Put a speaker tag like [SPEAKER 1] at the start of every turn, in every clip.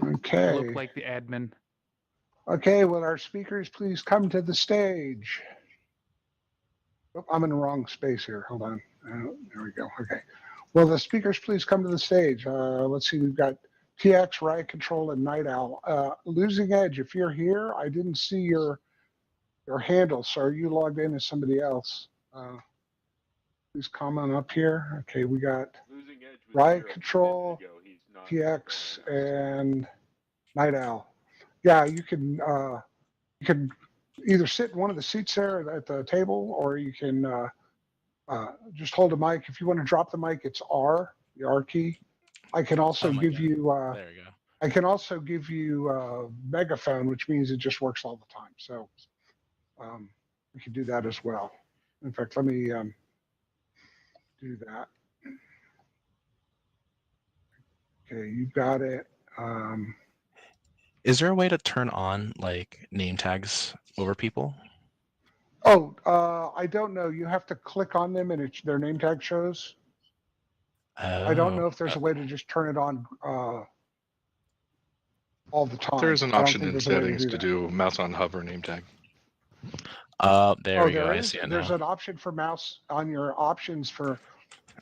[SPEAKER 1] Okay.
[SPEAKER 2] I look like the admin.
[SPEAKER 1] Okay, will our speakers please come to the stage? Oh, I'm in the wrong space here. Hold on. There we go. Okay. Will the speakers please come to the stage? Let's see. We've got TX, Riot Control, and Night Owl. Losing Edge, if you're here, I didn't see your handle. So are you logged in as somebody else? Please comment up here. Okay, we got Riot Control, TX, and Night Owl. Yeah, you can either sit in one of the seats there at the table, or you can just hold a mic. If you want to drop the mic, it's R, the R key. I can also give you.
[SPEAKER 3] There we go.
[SPEAKER 1] I can also give you megaphone, which means it just works all the time. So we can do that as well. In fact, let me do that. Okay, you got it.
[SPEAKER 3] Is there a way to turn on like name tags over people?
[SPEAKER 1] Oh, I don't know. You have to click on them and their name tag shows.
[SPEAKER 3] Oh,
[SPEAKER 1] I don't know if there's a way to just turn it on all the time.
[SPEAKER 4] There's an
[SPEAKER 1] I don't
[SPEAKER 4] option
[SPEAKER 1] think
[SPEAKER 4] in
[SPEAKER 1] there's a way
[SPEAKER 4] settings to
[SPEAKER 1] that.
[SPEAKER 4] do mouse on hover name tag.
[SPEAKER 3] there we go.
[SPEAKER 1] There
[SPEAKER 3] I
[SPEAKER 1] is.
[SPEAKER 3] see it
[SPEAKER 1] There's
[SPEAKER 3] now.
[SPEAKER 1] an option for mouse on your options for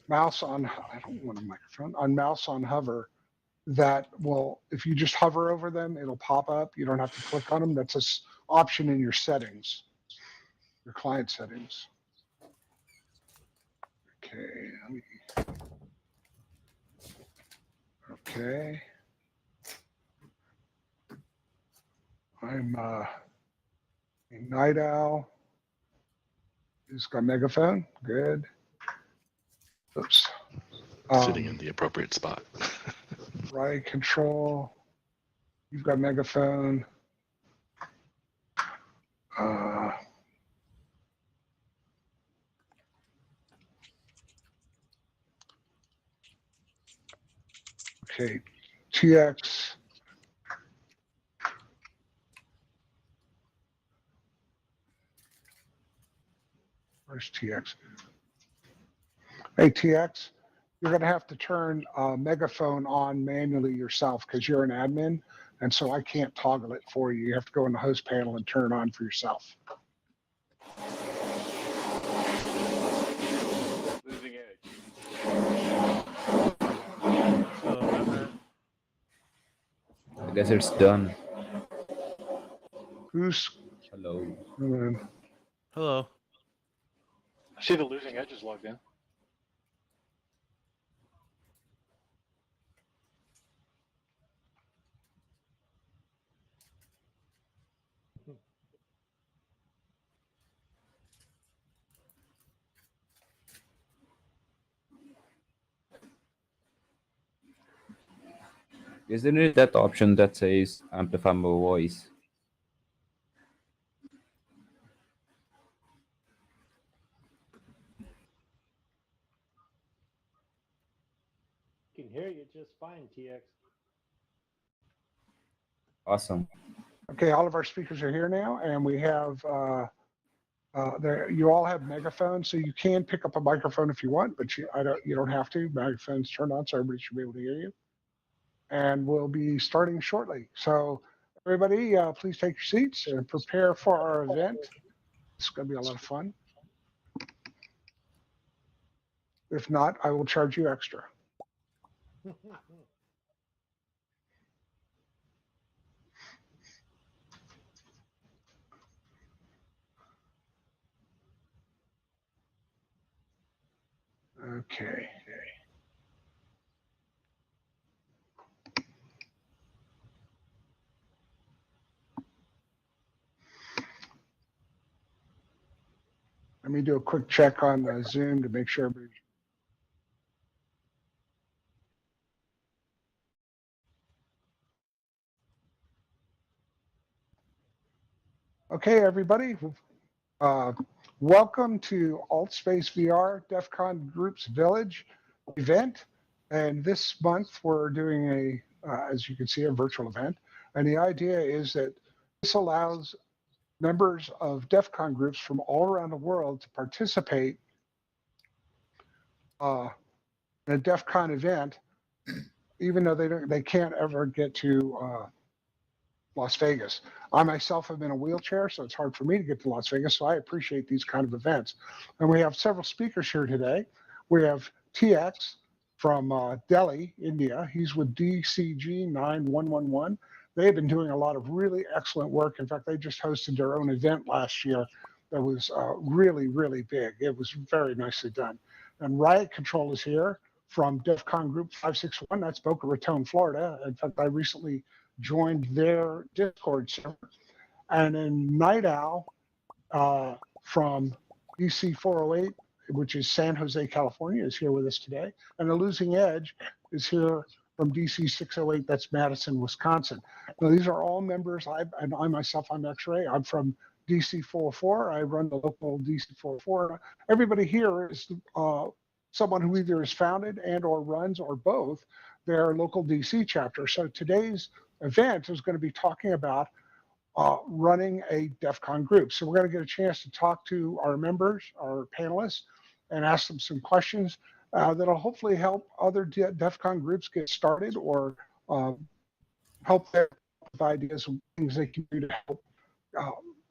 [SPEAKER 1] mouse on. I don't want a microphone on mouse on hover. That will, if you just hover over them, it'll pop up. You don't have to click on them. That's an option in your settings, your client settings. Okay. Okay. I'm a Night Owl. He's got megaphone. Good. Oops.
[SPEAKER 4] Sitting in the appropriate spot.
[SPEAKER 1] Riot Control. You've got megaphone. Okay, TX. Where's TX? Hey, TX, you're going to have to turn megaphone on manually yourself because you're an admin, and so I can't toggle it for you. You have to go in the host panel and turn it on for yourself.
[SPEAKER 5] Losing Edge.
[SPEAKER 6] I guess it's done.
[SPEAKER 1] Who's?
[SPEAKER 6] Hello.
[SPEAKER 3] Hello.
[SPEAKER 5] I see the Losing Edge is logged in.
[SPEAKER 6] Isn't it that option that says amplify my voice?
[SPEAKER 7] Can hear you just fine, TX.
[SPEAKER 6] Awesome.
[SPEAKER 1] Okay, all of our speakers are here now, and we have there. You all have megaphones, so you can pick up a microphone if you want, but you don't have to. Megaphone's turned on, so everybody should be able to hear you. And we'll be starting shortly. So everybody, please take your seats and prepare for our event. It's going to be a lot of fun. If not, I will charge you extra. Okay. Let me do a quick check on Zoom to make sure everybody. Okay, everybody. Welcome to AltSpaceVR DEF CON Group's Village event. And this month we're doing as you can see, a virtual event. And the idea is that this allows members of DEF CON groups from all around the world to participate in a DEF CON event even though they can't ever get to Las Vegas. I myself am in a wheelchair, so it's hard for me to get to Las Vegas. So I appreciate these kind of events. And we have several speakers here today. We have TX from Delhi, India. He's with DCG 9111. They've been doing a lot of really excellent work. In fact, they just hosted their own event last year that was really, really big. It was very nicely done. And Riot Control is here from DEF CON Group 561. That's Boca Raton, Florida. In fact, I recently joined their Discord server. And then Night Owl from DC 408, which is San Jose, California, is here with us today. And the Losing Edge is here from DC 608, that's Madison, Wisconsin. Now, these are all members. I myself, I'm X-Ray. I'm from DC 404. I run the local DC 404. Everybody here is someone who either is founded and or runs or both their local DC chapter. So today's event is going to be talking about running a DEF CON group. So we're going to get a chance to talk to our members, our panelists, and ask them some questions that'll hopefully help other DEF CON groups get started or help them with ideas and things they can do to help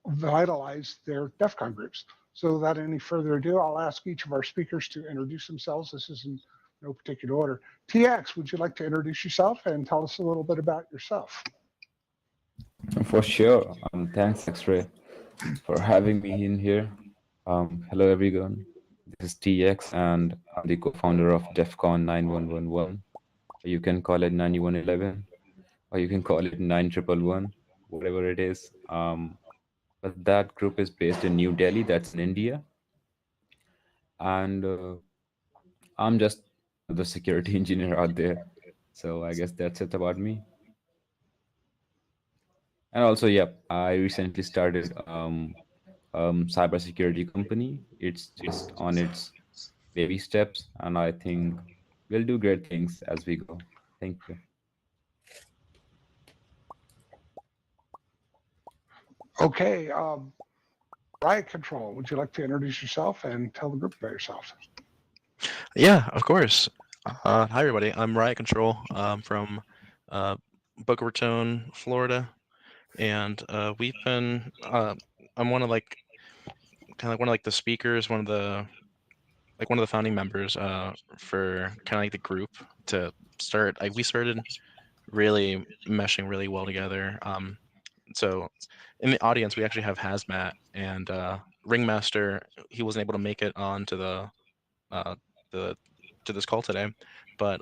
[SPEAKER 1] vitalize their DEF CON groups. So without any further ado, I'll ask each of our speakers to introduce themselves. This is in no particular order. TX, would you like to introduce yourself and tell us a little bit about yourself?
[SPEAKER 6] For sure. Thanks, X-Ray, for having me in here. Hello, everyone. This is TX, and I'm the co-founder of DEF CON 9111. You can call it 9111, or you can call it 9111, whatever it is. But that group is based in New Delhi, that's in India. And I'm just the security engineer out there. So I guess that's it about me. And also, yeah, I recently started cybersecurity company. It's just on its baby steps, and I think we'll do great things as we go. Thank you.
[SPEAKER 1] Okay, Riot Control, would you like to introduce yourself and tell the group about yourself?
[SPEAKER 3] Yeah, of course. Hi, everybody. I'm Riot Control from Boca Raton, Florida, and we've been. I'm one of one of the speakers, one of the founding members for kind of like the group to start. We started really meshing really well together. So in the audience, we actually have Hazmat and Ringmaster. He wasn't able to make it on to to this call today, but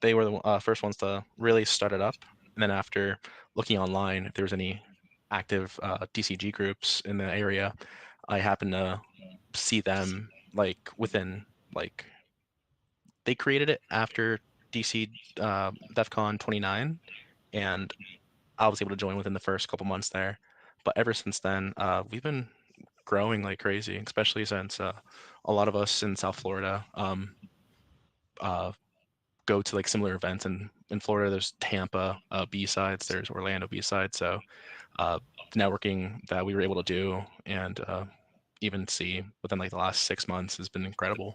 [SPEAKER 3] they were the first ones to really start it up. And then after looking online, if there was any active DCG groups in the area, I happened to see them within they created it after DC DEF CON 29, and I was able to join within the first couple months there. But ever since then, we've been growing like crazy, especially since a lot of us in South Florida go to similar events. And in Florida, there's Tampa B-sides, there's Orlando B-sides. So the networking that we were able to do and even see within the last 6 months has been incredible.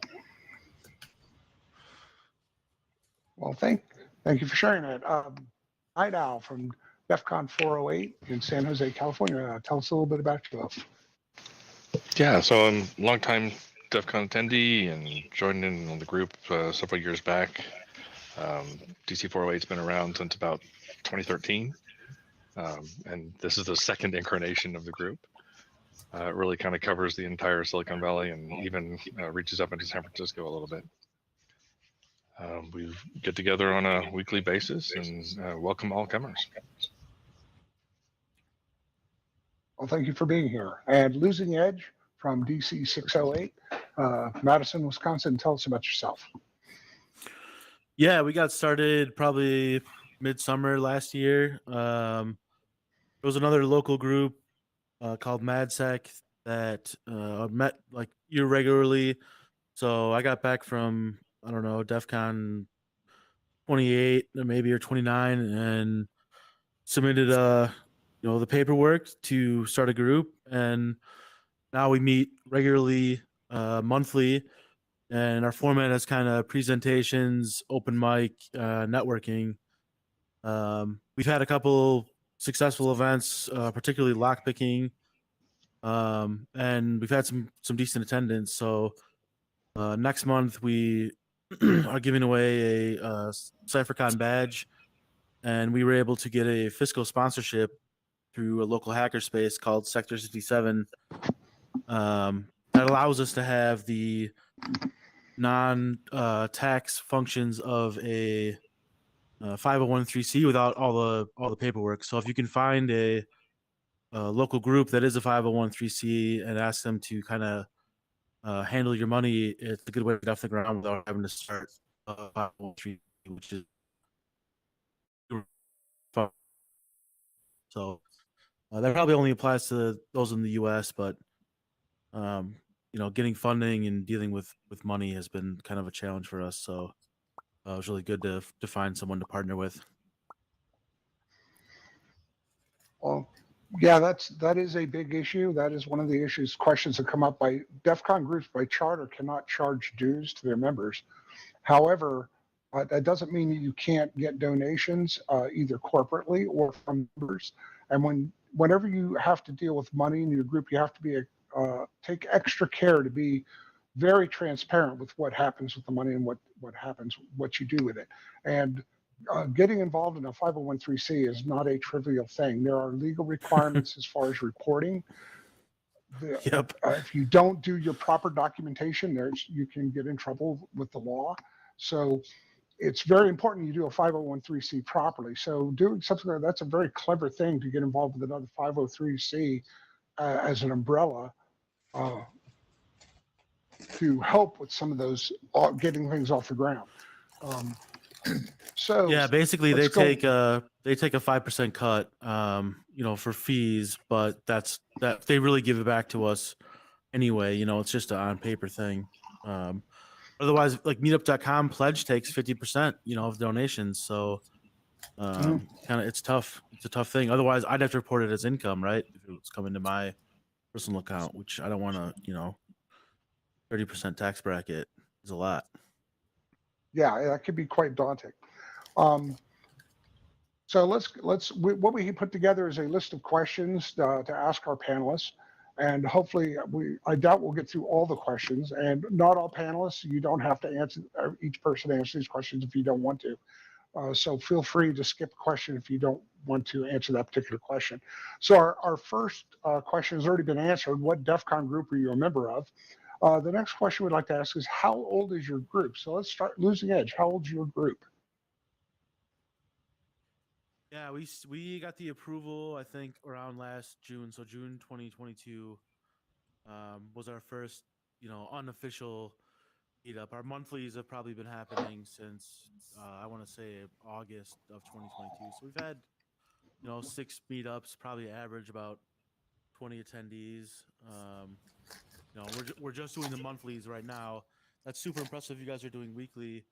[SPEAKER 1] Well, thank you for sharing that. Night Owl from DEF CON 408 in San Jose, California. Tell us a little bit about yourself.
[SPEAKER 4] Yeah, so I'm a longtime DEF CON attendee and joined in on the group several years back. DC 408's been around since about 2013. And this is the second incarnation of the group. It really kind of covers the entire Silicon Valley and even reaches up into San Francisco a little bit. We get together on a weekly basis and welcome all comers.
[SPEAKER 1] Well, thank you for being here. And Losing Edge from DC 608, Madison, Wisconsin. Tell us about yourself.
[SPEAKER 2] Yeah, we got started probably midsummer last year. There was another local group called MadSec that met irregularly. So I got back from, I don't know, DEF CON 28 maybe or 29 and submitted the paperwork to start a group, and now we meet regularly monthly and our format is kind of presentations, open mic, networking. We've had a couple successful events, particularly lockpicking, and we've had some decent attendance. So next month we are giving away a CypherCon badge, and we were able to get a fiscal sponsorship through a local hackerspace called Sector 67. That allows us to have the non-tax functions of a 501(c) without all the paperwork. So if you can find a local group that is a 501(c) and ask them to kind of handle your money, it's a good way to get off the ground without having to start 501(c), which is fun. So that probably only applies to those in the U.S., but getting funding and dealing with money has been kind of a challenge for us. So it was really good to find someone to partner with.
[SPEAKER 1] Well, yeah, that is a big issue. That is one of the issues, questions that come up by DEF CON groups by charter cannot charge dues to their members. However, that doesn't mean that you can't get donations either corporately or from members. And whenever you have to deal with money in your group, you have to be take extra care to be very transparent with what happens with the money and what you do with it. And getting involved in a 501(c) is not a trivial thing. There are legal requirements as far as reporting.
[SPEAKER 2] Yep.
[SPEAKER 1] If you don't do your proper documentation, you can get in trouble with the law. So it's very important you do a 501(c) properly. So doing something that's a very clever thing to get involved with another 503(c) as an umbrella to help with some of those getting things off the ground. So
[SPEAKER 2] yeah, basically they take a 5% cut, for fees, but that they really give it back to us anyway. It's just an on paper thing. Otherwise, like meetup.com pledge takes 50%, of donations. So kind of it's tough. It's a tough thing. Otherwise, I'd have to report it as income, right? If it was coming to my personal account, which I don't want to, 30% tax bracket is a lot.
[SPEAKER 1] Yeah, that could be quite daunting. So what we put together is a list of questions to ask our panelists, and hopefully I doubt we'll get through all the questions, and not all panelists, you don't have to answer, each person answer these questions if you don't want to. So feel free to skip a question if you don't want to answer that particular question. So our first question has already been answered. What DEF CON group are you a member of? The next question we'd like to ask is, how old is your group? So let's start losing edge. How old's your group?
[SPEAKER 2] Yeah, we got the approval, I think, around last June. So June 2022 was our first, unofficial meetup. Our monthlies have probably been happening since I want to say August of 2022. So we've had, 6 meetups, probably average about 20 attendees. We're just doing the monthlies right now. That's super impressive. You guys are doing weekly,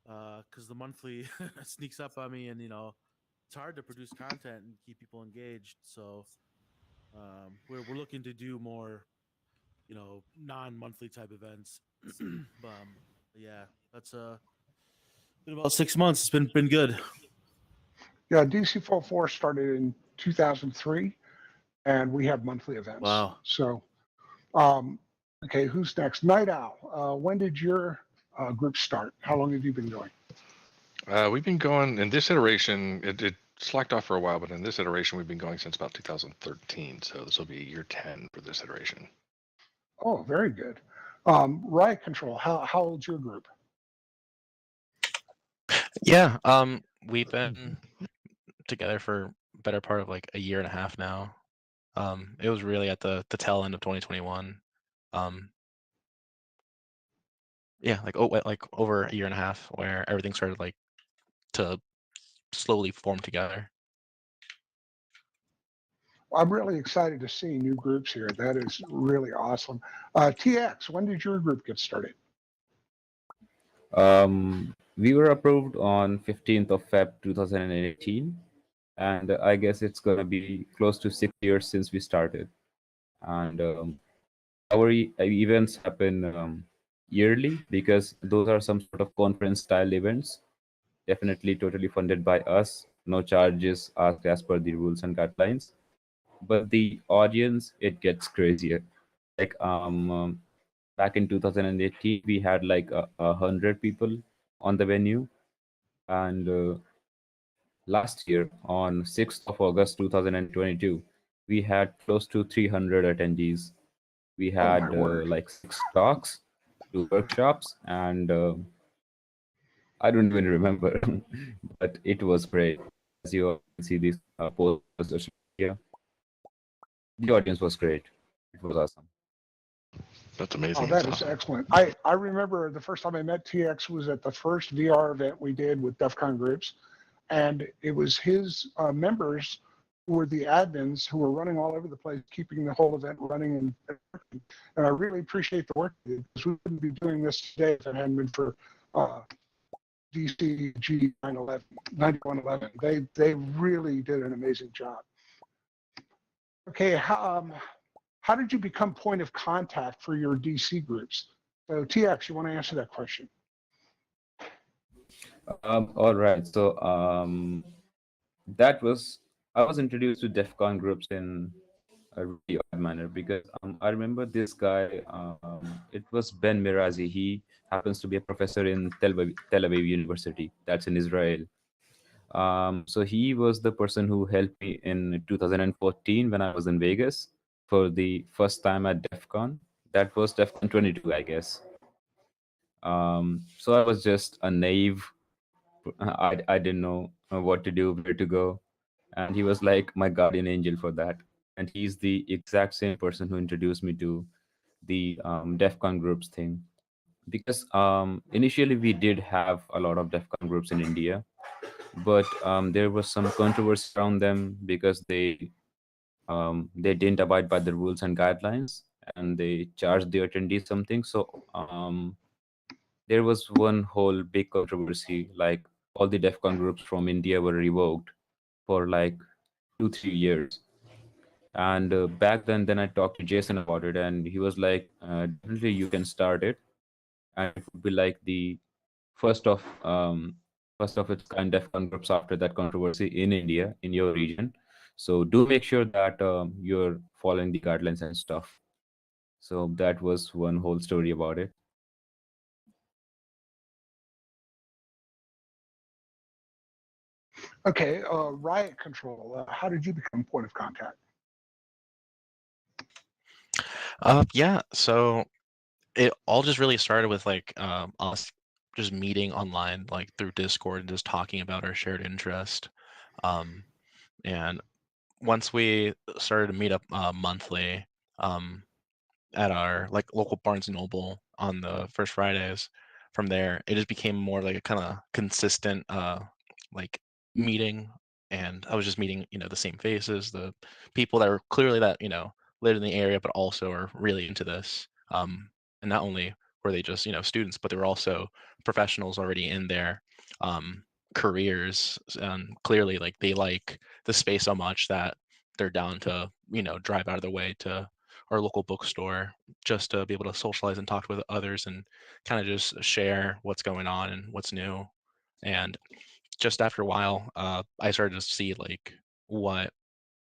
[SPEAKER 2] because the monthly sneaks up on me, and it's hard to produce content and keep people engaged. So we're looking to do more, non-monthly type events. Yeah, that's been about 6 months. It's been good.
[SPEAKER 1] Yeah, DC44 started in 2003, and we have monthly events.
[SPEAKER 2] Wow.
[SPEAKER 1] So, okay, who's next? Night Owl. When did your group start? How long have you been going?
[SPEAKER 4] We've been going in this iteration. It slacked off for a while, but in this iteration, we've been going since about 2013. So this will be year 10 for this iteration.
[SPEAKER 1] Oh, very good. Riot Control. How old's your group?
[SPEAKER 3] Yeah, we've been together for better part of like a year and a half now. It was really at the tail end of 2021. Yeah, like over a year and a half where everything started like to slowly form together.
[SPEAKER 1] I'm really excited to see new groups here. That is really awesome. TX, when did your group get started?
[SPEAKER 6] We were approved on 15th of Feb 2018, and I guess it's going to be close to 6 years since we started. And our events happen yearly, because those are some sort of conference style events, definitely totally funded by us, no charges asked as per the rules and guidelines. But the audience, it gets crazier. Like back in 2018, we had like 100 people on the venue, and last year on 6th of August 2022, we had close to 300 attendees. We
[SPEAKER 1] Oh my
[SPEAKER 6] had
[SPEAKER 1] word.
[SPEAKER 6] like 6 talks, 2 workshops, and I don't even remember, but it was great. As you all can see these posts on social media, the audience was great. It was awesome.
[SPEAKER 4] That's
[SPEAKER 1] Oh,
[SPEAKER 4] amazing. That's
[SPEAKER 1] that is
[SPEAKER 4] awesome.
[SPEAKER 1] excellent. I remember the first time I met TX was at the first VR event we did with DEF CON groups. And it was his members who were the admins who were running all over the place, keeping the whole event running and working. And I really appreciate the work they did, because we wouldn't be doing this today if it hadn't been for DCG 9111. They really did an amazing job. Okay, how did you become point of contact for your DC groups? So TX, you want to answer that question?
[SPEAKER 6] All right. So that was I was introduced to DEF CON groups in a really odd manner, because I remember this guy. It was Ben Mirazi. He happens to be a professor in Tel Aviv University. That's in Israel. So he was the person who helped me in 2014 when I was in Vegas for the first time at DEF CON. That was DEF CON 22, I guess. So I was just a naive. I didn't know what to do, where to go, and he was like my guardian angel for that. And he's the exact same person who introduced me to the DEF CON groups thing. Because initially we did have a lot of DEF CON groups in India, but there was some controversy around them because they didn't abide by the rules and guidelines, and they charged the attendees something. So there was one whole big controversy, like all the DEF CON groups from India were revoked for like 2 3 years. And back then I talked to Jason about it, and he was like, definitely you can start it, and it would be like the first of um, first of its kind DEF CON groups after that controversy in India, in your region. So do make sure that you're following the guidelines and stuff. So that was one whole story about it.
[SPEAKER 1] Okay, riot control. How did you become point of contact?
[SPEAKER 3] Yeah, so it all just really started with like us just meeting online, like through Discord, and just talking about our shared interest. Um, and once we started to meet up monthly um, at our like local Barnes and Noble on the first Fridays, from there it just became more like a kind of consistent like meeting. And I was just meeting, the same faces, the people that were clearly that, lived in the area, but also are really into this. And not only were they just, students, but they were also professionals already in their um, careers. And clearly, like, they like the space so much that they're down to, drive out of the way to our local bookstore just to be able to socialize and talk with others and kind of just share what's going on and what's new. And just after a while, I started to see like what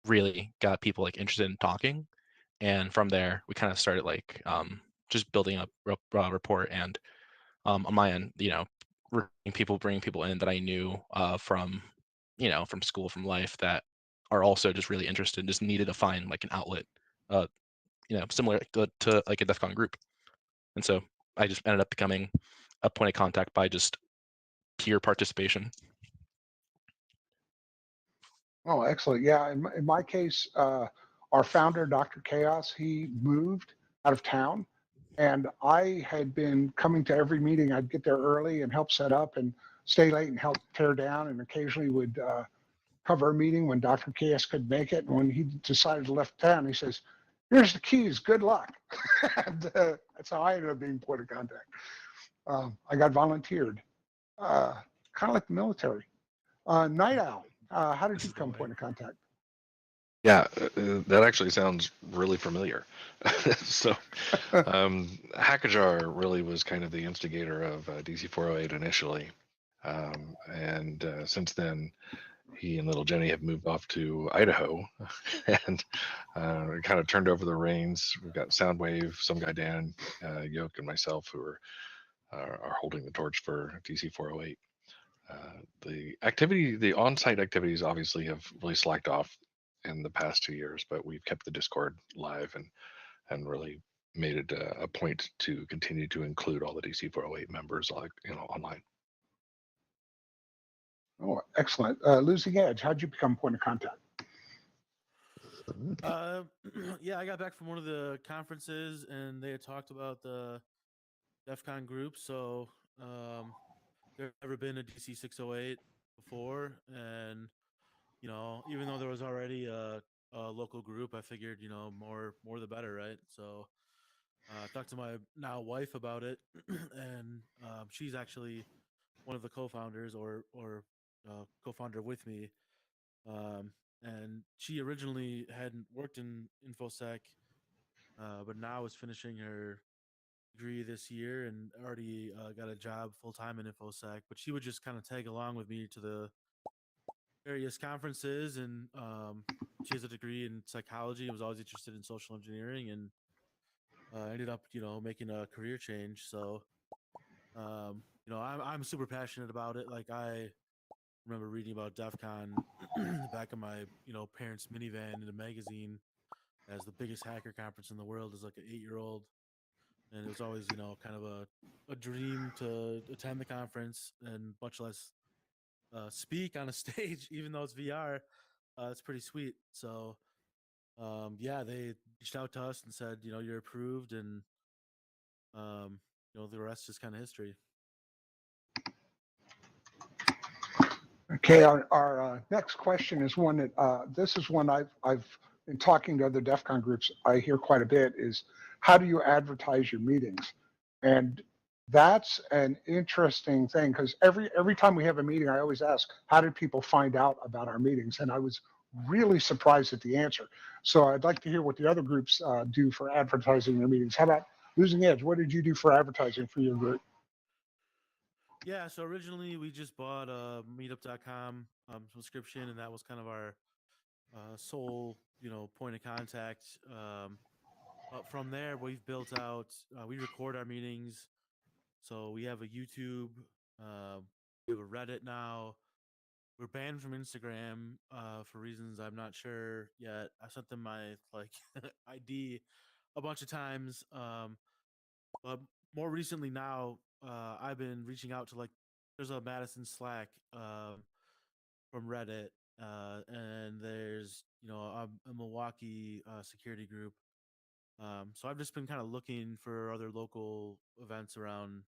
[SPEAKER 3] really got people like interested in talking. And from there, we kind of started like just building up rapport. And on my end, bringing people in that I knew from, from school, from life, that are also just really interested, just needed to find like an outlet, uh, similar to like a DEF CON group. And so I just ended up becoming a point of contact by just peer participation.
[SPEAKER 1] Oh, excellent. Yeah, in my case, our founder, Dr. Chaos, he moved out of town, and I had been coming to every meeting. I'd get there early and help set up and stay late and help tear down, and occasionally would cover a meeting when Dr. Chaos could make it. And when he decided to left town, he says, "Here's the keys. Good luck." And that's how I ended up being point of contact. I got volunteered, kind of like the military. Night Owl, how did you become point of contact?
[SPEAKER 4] Yeah, that actually sounds really familiar. So, Hackajar really was kind of the instigator of DC408 initially, and since then, he and little Jenny have moved off to Idaho, and kind of turned over the reins. We've got Soundwave, some guy Dan Yoke, and myself who are holding the torch for DC408. The on-site activities obviously have really slacked off in the past 2 years, but we've kept the Discord live and really made it a point to continue to include all the DC408 members, like online.
[SPEAKER 1] Oh, excellent. Losing Edge, how'd you become point of contact?
[SPEAKER 2] Yeah, I got back from one of the conferences and they had talked about the DEF CON group. So there's never been a DC 608 before. And, even though there was already a local group, I figured, more the better, right? So I talked to my now wife about it. And she's actually one of the co-founders or co-founder with me. And she originally hadn't worked in infosec, but now is finishing her degree this year and already got a job full time in infosec. But she would just kind of tag along with me to the various conferences, and she has a degree in psychology and was always interested in social engineering, and ended up making a career change. So I'm super passionate about it. Like I remember reading about DEF CON in the back of my parents' minivan in a magazine as the biggest hacker conference in the world as like an 8-year-old, and it was always kind of a dream to attend the conference and much less speak on a stage, even though it's VR. It's pretty sweet. So yeah, they reached out to us and said, you're approved, and the rest is kind of history.
[SPEAKER 1] Okay, our next question is one that this is one I've been talking to other DEF CON groups. I hear quite a bit is how do you advertise your meetings? And that's an interesting thing because every time we have a meeting, I always ask, how did people find out about our meetings? And I was really surprised at the answer. So I'd like to hear what the other groups do for advertising their meetings. How about Losing Edge? What did you do for advertising for your group?
[SPEAKER 2] Yeah, so originally we just bought a meetup.com subscription, and that was kind of our sole, point of contact. But from there, we've built out, we record our meetings. So we have a YouTube, we have a Reddit now. We're banned from Instagram for reasons I'm not sure yet. I sent them my ID a bunch of times. But more recently now, I've been reaching out to there's a Madison Slack from Reddit, and there's a Milwaukee security group. So I've just been kind of looking for other local events around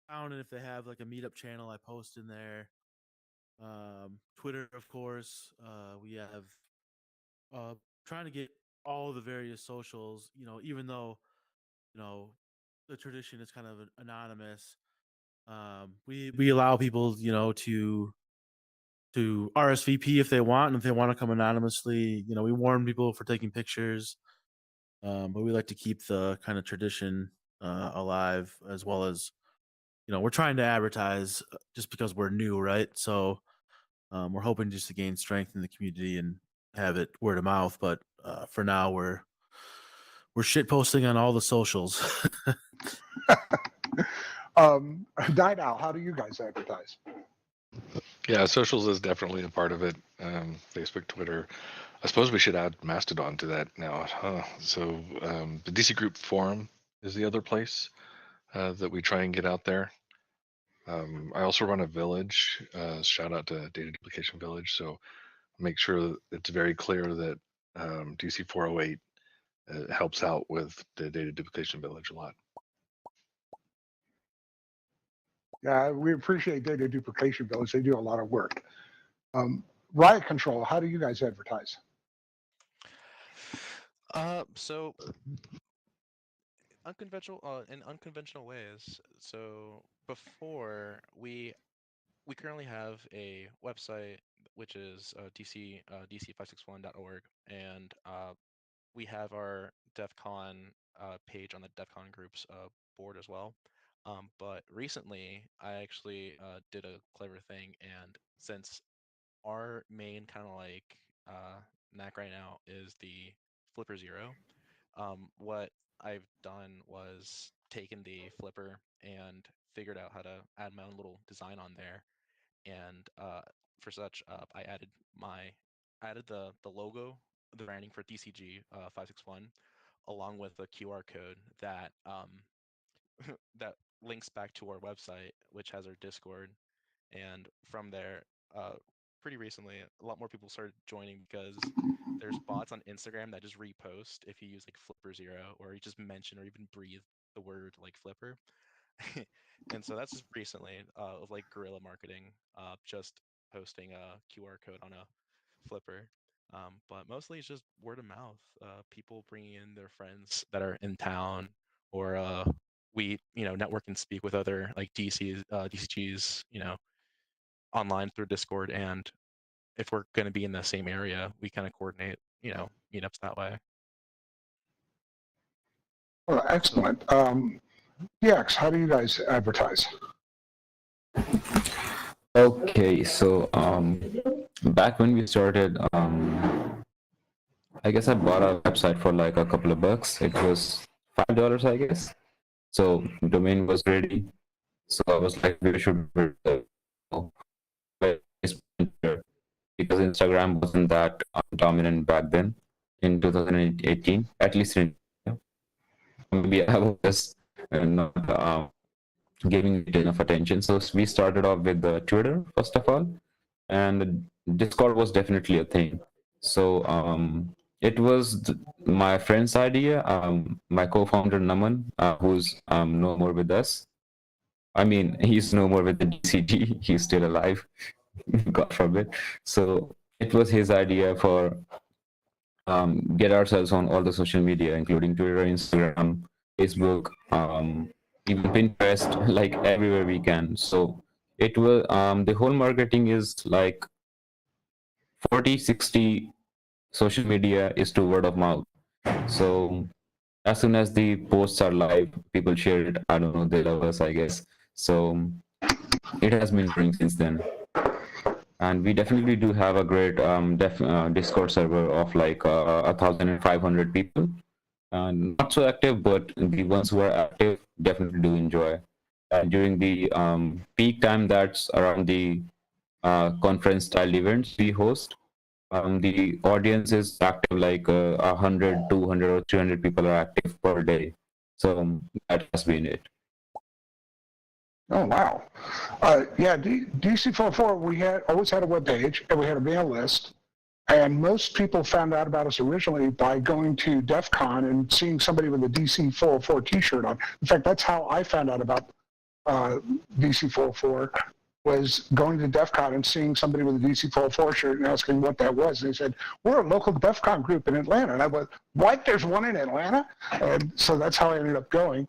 [SPEAKER 2] town, and if they have like a meetup channel, I post in there. Twitter, of course. We have trying to get all the various socials. Even though the tradition is kind of anonymous. We allow people, to RSVP if they want, and if they want to come anonymously, we warn people for taking pictures. But we like to keep the kind of tradition alive, as well as we're trying to advertise just because we're new, right? So we're hoping just to gain strength in the community and have it word of mouth. But for now, we're shit posting on all the socials.
[SPEAKER 1] Night Owl, how do you guys advertise?
[SPEAKER 4] Yeah, socials is definitely a part of it. Facebook, Twitter. I suppose we should add Mastodon to that now, huh? So the DC Group forum is the other place that we try and get out there. I also run a village. Shout out to Data Duplication Village. So make sure that it's very clear that DC 408 helps out with the Data Duplication Village a lot.
[SPEAKER 1] Yeah, we appreciate Data Duplication Village. They do a lot of work. Riot Control, how do you guys advertise?
[SPEAKER 3] So in unconventional ways. So before we currently have a website which is dc561.org, and we have our DEF CON page on the DEF CON groups board as well. But recently, I actually did a clever thing, and since our main kind of like knack right now is the Flipper Zero, what I've done was taken the Flipper and figured out how to add my own little design on there. And for such, I added the logo, the branding for DCG 561, along with a QR code that that links back to our website, which has our Discord. And from there, pretty recently, a lot more people started joining because there's bots on Instagram that just repost if you use like Flipper Zero, or you just mention or even breathe the word like Flipper. And so that's just recently of like guerrilla marketing, just posting a QR code on a Flipper. But mostly it's just word of mouth, people bringing in their friends that are in town, or we network and speak with other like DCGs online through Discord, and if we're going to be in the same area, we kind of coordinate meetups that way.
[SPEAKER 1] Well, excellent. DX, how do you guys advertise?
[SPEAKER 6] Okay, so back when we started, I guess I bought a website for like a couple of bucks. It was $5, I guess. So domain was ready. So I was like, we should build because Instagram wasn't that dominant back then in 2018, at least in India. Maybe I was just not giving it enough attention. So we started off with the Twitter first of all, and Discord was definitely a thing. So it was my friend's idea. My co-founder Naman, who's no more with us. I mean, he's no more with the DCG. He's still alive, God forbid. So it was his idea for get ourselves on all the social media, including Twitter, Instagram, Facebook, even Pinterest, like everywhere we can. So it will the whole marketing is like 40-60 social media is to word of mouth. So as soon as the posts are live, people share it. I don't know, they love us, I guess. So it has been growing since then. And we definitely do have a great Discord server of like 1,500 people. Not so active, but the ones who are active definitely do enjoy. During the peak time, that's around the conference style events we host. The audience is active, like 100, 200, or 300 people are active per day. So that has been it.
[SPEAKER 1] Oh, wow. Yeah, DC44, we always had a web page, and we had a mail list. And most people found out about us originally by going to DEF CON and seeing somebody with a DC404 t-shirt on. In fact, that's how I found out about DC404, was going to DEF CON and seeing somebody with a DC404 shirt and asking what that was. And they said, we're a local DEF CON group in Atlanta. And I went, what? There's one in Atlanta? And so that's how I ended up going.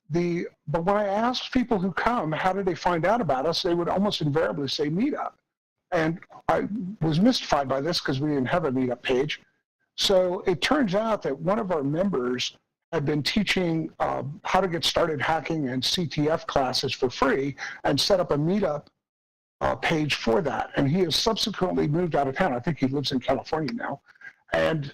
[SPEAKER 1] But when I asked people who come, how did they find out about us, they would almost invariably say meetup. And I was mystified by this because we didn't have a meetup page. So it turns out that one of our members had been teaching how to get started hacking and CTF classes for free and set up a meetup page for that. And he has subsequently moved out of town. I think he lives in California now. And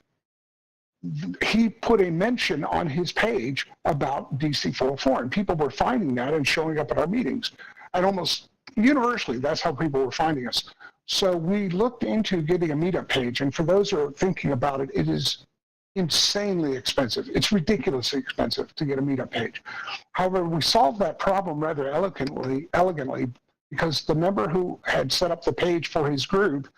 [SPEAKER 1] he put a mention on his page about DC404, and people were finding that and showing up at our meetings. And almost universally, that's how people were finding us. So we looked into getting a meetup page, and for those who are thinking about it, it is insanely expensive. It's ridiculously expensive to get a meetup page. However, we solved that problem rather elegantly because the member who had set up the page for his group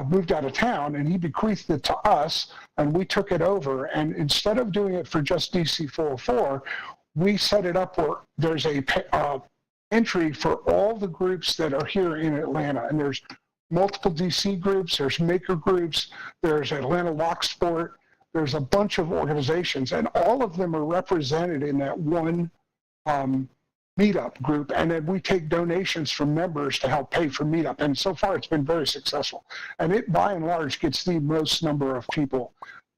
[SPEAKER 1] moved out of town, and he bequeathed it to us, and we took it over. And instead of doing it for just DC404, we set it up where there's a entry for all the groups that are here in Atlanta. And there's multiple DC groups, there's maker groups, there's Atlanta Lock Sport, there's a bunch of organizations, and all of them are represented in that one meetup group, and then we take donations from members to help pay for meetup. And so far, it's been very successful. And it, by and large, gets the most number of people.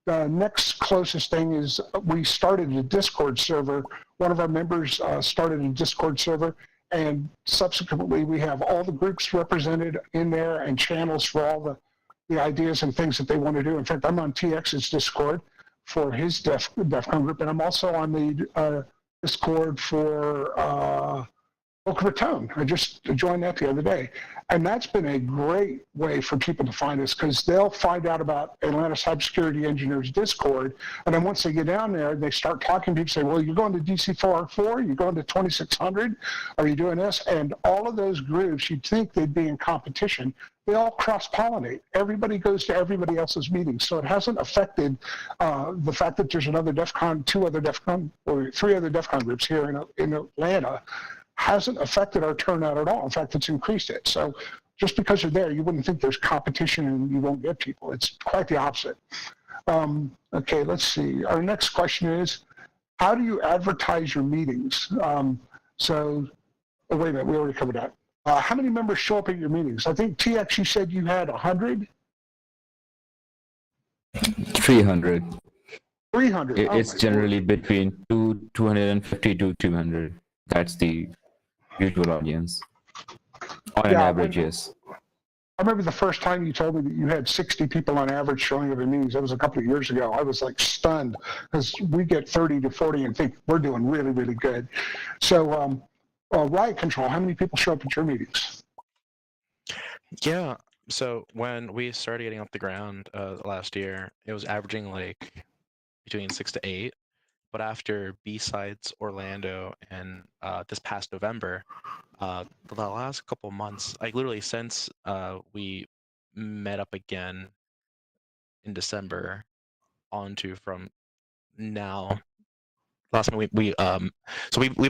[SPEAKER 1] The next closest thing is we started a Discord server. One of our members started a Discord server, and subsequently we have all the groups represented in there and channels for all the ideas and things that they want to do. In fact, I'm on TX's Discord for his DEF CON group, and I'm also on the Discord for Boca Raton. I just joined that the other day. And that's been a great way for people to find us, because they'll find out about Atlanta Cybersecurity Engineers Discord, and then once they get down there, they start talking to people, say, well, you're going to DC4R4, you're going to 2600, are you doing this? And all of those groups, you'd think they'd be in competition. They all cross-pollinate. Everybody goes to everybody else's meetings. So it hasn't affected the fact that there's another DEF CON, 2 other DEF CON, or 3 other DEF CON groups here in Atlanta, hasn't affected our turnout at all. In fact, it's increased it. So just because you're there, you wouldn't think there's competition and you won't get people. It's quite the opposite. Okay, let's see. Our next question is, how do you advertise your meetings? Oh, wait a minute, we already covered that. How many members show up at your meetings? I think TX, you said you had 100?
[SPEAKER 6] 300.
[SPEAKER 1] 300.
[SPEAKER 6] It's generally between 250 to 200. That's the usual audience. On an average, yes.
[SPEAKER 1] I remember the first time you told me that you had 60 people on average showing up at meetings. That was a couple of years ago. I was like stunned, because we get 30 to 40 and think we're doing really, really good. So, Riot Control, how many people show up at your meetings?
[SPEAKER 3] Yeah, so when we started getting off the ground last year, it was averaging like between 6 to 8. But after B-Sides Orlando and this past November, the last couple months, like literally since we met up again in December, on to from now. Last time we've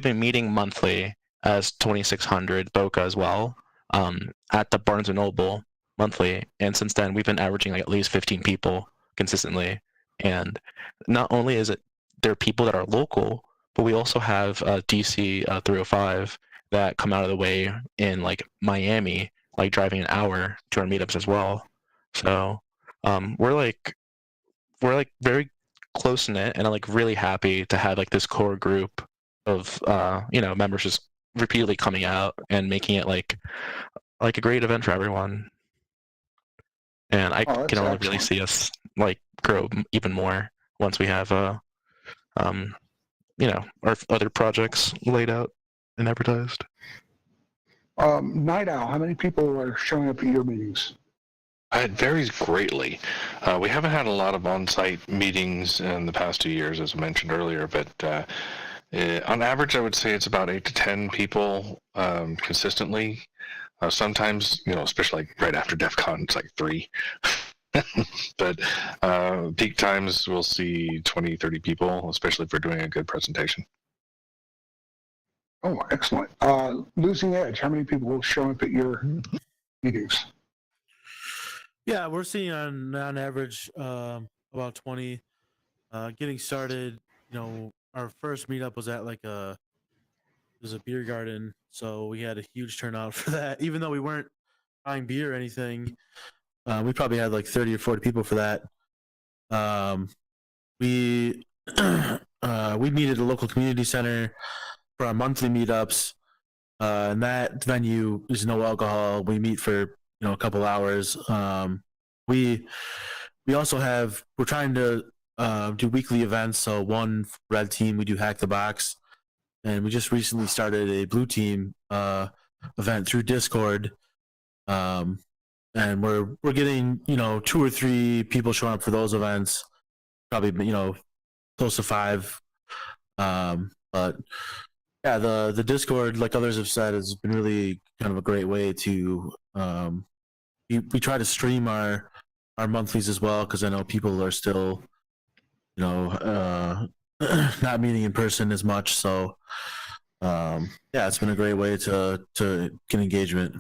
[SPEAKER 3] been meeting monthly as 2600 Boca as well, at the Barnes and Noble monthly, and since then we've been averaging like at least 15 people consistently. And not only is it there are people that are local, but we also have DC 305 that come out of the way in like Miami, like driving an hour to our meetups as well. So we're like very close knit, and I'm like really happy to have like this core group of members just repeatedly coming out and making it like a great event for everyone. And I can only really see us like grow even more once we have our other projects laid out and advertised.
[SPEAKER 1] Night Owl, how many people are showing up at your meetings?
[SPEAKER 4] It varies greatly. We haven't had a lot of on-site meetings in the past 2 years, as I mentioned earlier, but on average, I would say it's about 8 to 10 people consistently. Sometimes, especially like right after DEF CON, it's like 3. But peak times, we'll see 20, 30 people, especially if we're doing a good presentation.
[SPEAKER 1] Oh, excellent. Losing Edge, how many people will show up at your meetings?
[SPEAKER 2] Yeah, we're seeing on average about 20. Getting started, our first meetup was at it was a beer garden, so we had a huge turnout for that. Even though we weren't buying beer or anything, we probably had like 30 or 40 people for that. We meet at a local community center for our monthly meetups, and that venue is no alcohol. We meet for a couple hours. We also we're trying to do weekly events. So one red team, we do Hack the Box, and we just recently started a blue team event through Discord. And we're getting 2 or 3 people showing up for those events, probably close to 5. But yeah, the Discord, like others have said, has been really kind of a great way to we try to stream our monthlies as well, because I know people are still not meeting in person as much. So yeah, it's been a great way to get engagement.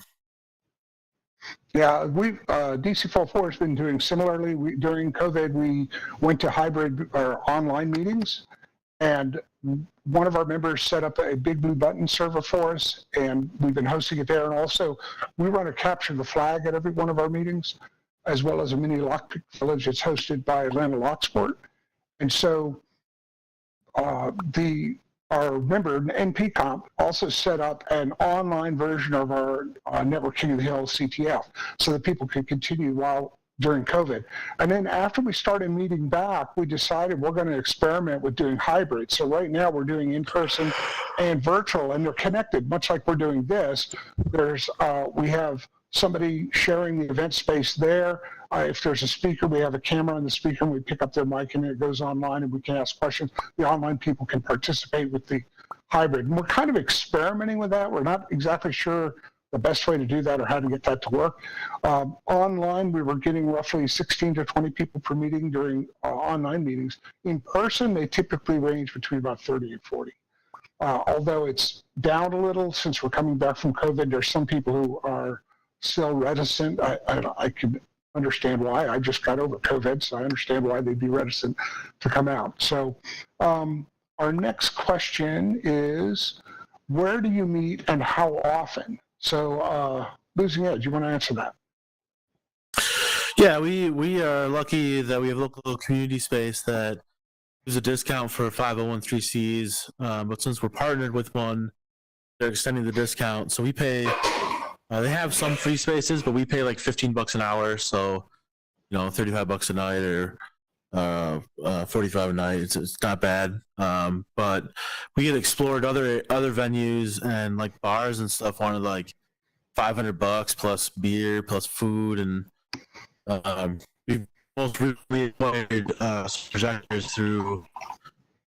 [SPEAKER 1] Yeah, DC44 has been doing similarly. During COVID, we went to hybrid or online meetings, and one of our members set up a Big Blue Button server for us, and we've been hosting it there. And also, we run a Capture the Flag at every one of our meetings, as well as a mini lockpick village that's hosted by Atlanta Locksport. And so our member, NPComp, also set up an online version of our Network King of the Hill CTF so that people could continue during COVID. And then after we started meeting back, we decided we're going to experiment with doing hybrid. So right now we're doing in-person and virtual, and they're connected, much like we're doing this. We have somebody sharing the event space there. If there's a speaker, we have a camera on the speaker, and we pick up their mic, and it goes online, and we can ask questions. The online people can participate with the hybrid. And we're kind of experimenting with that. We're not exactly sure the best way to do that or how to get that to work. Online, we were getting roughly 16 to 20 people per meeting during online meetings. In person, they typically range between about 30 and 40. Although it's down a little since we're coming back from COVID, there's some people who are still reticent. I can understand why. I just got over COVID, so I understand why they'd be reticent to come out. So our next question is, where do you meet and how often? So Losing Edge, you want to answer that?
[SPEAKER 2] Yeah, we are lucky that we have local community space that gives a discount for 501(c)(3)s, but since we're partnered with one, they're extending the discount. So we pay, they have some free spaces, but we pay like $15 an hour. So, $35 a night or 45 a night. It's not bad. But we had explored other venues, and like bars and stuff wanted like $500 plus beer plus food, and we most recently acquired projectors through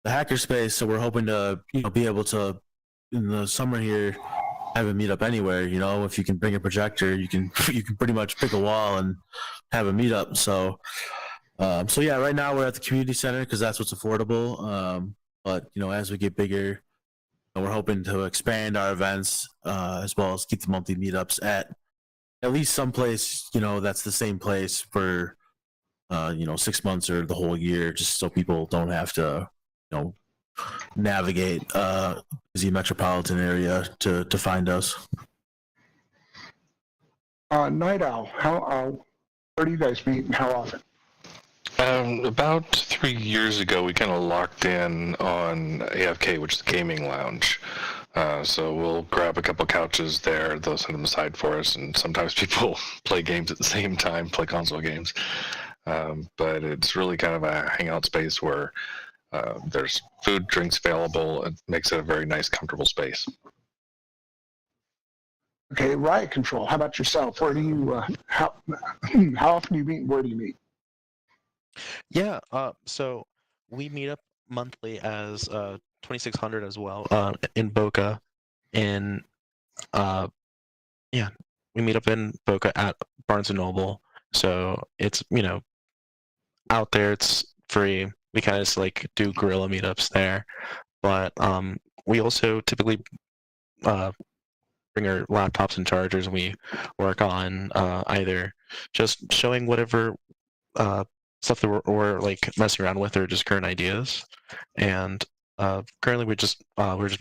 [SPEAKER 2] the hackerspace. So we're hoping to be able to, in the summer here, have a meetup anywhere. If you can bring a projector, you can pretty much pick a wall and have a meetup. So yeah, right now we're at the community center because that's what's affordable. But as we get bigger, we're hoping to expand our events as well as keep the monthly meetups at least some place that's the same place for 6 months or the whole year, just so people don't have to navigate busy metropolitan area to find us.
[SPEAKER 1] Night Owl, where do you guys meet and how often?
[SPEAKER 4] About 3 years ago, we kind of locked in on AFK, which is the gaming lounge. So we'll grab a couple couches there. They'll set them aside for us, and sometimes people play games at the same time, play console games. But it's really kind of a hangout space where there's food, drinks available. It makes it a very nice, comfortable space.
[SPEAKER 1] Okay, Riot Control, how about yourself? Where do you, how often do you meet and where do you meet?
[SPEAKER 3] Yeah, so we meet up monthly as 2600 as well in Boca. We meet up in Boca at Barnes & Noble. So it's, out there, it's free. We kind of just like do guerrilla meetups there. But we also typically bring our laptops and chargers, and we work on either just showing whatever stuff that we're like messing around with, or just current ideas. And currently we're just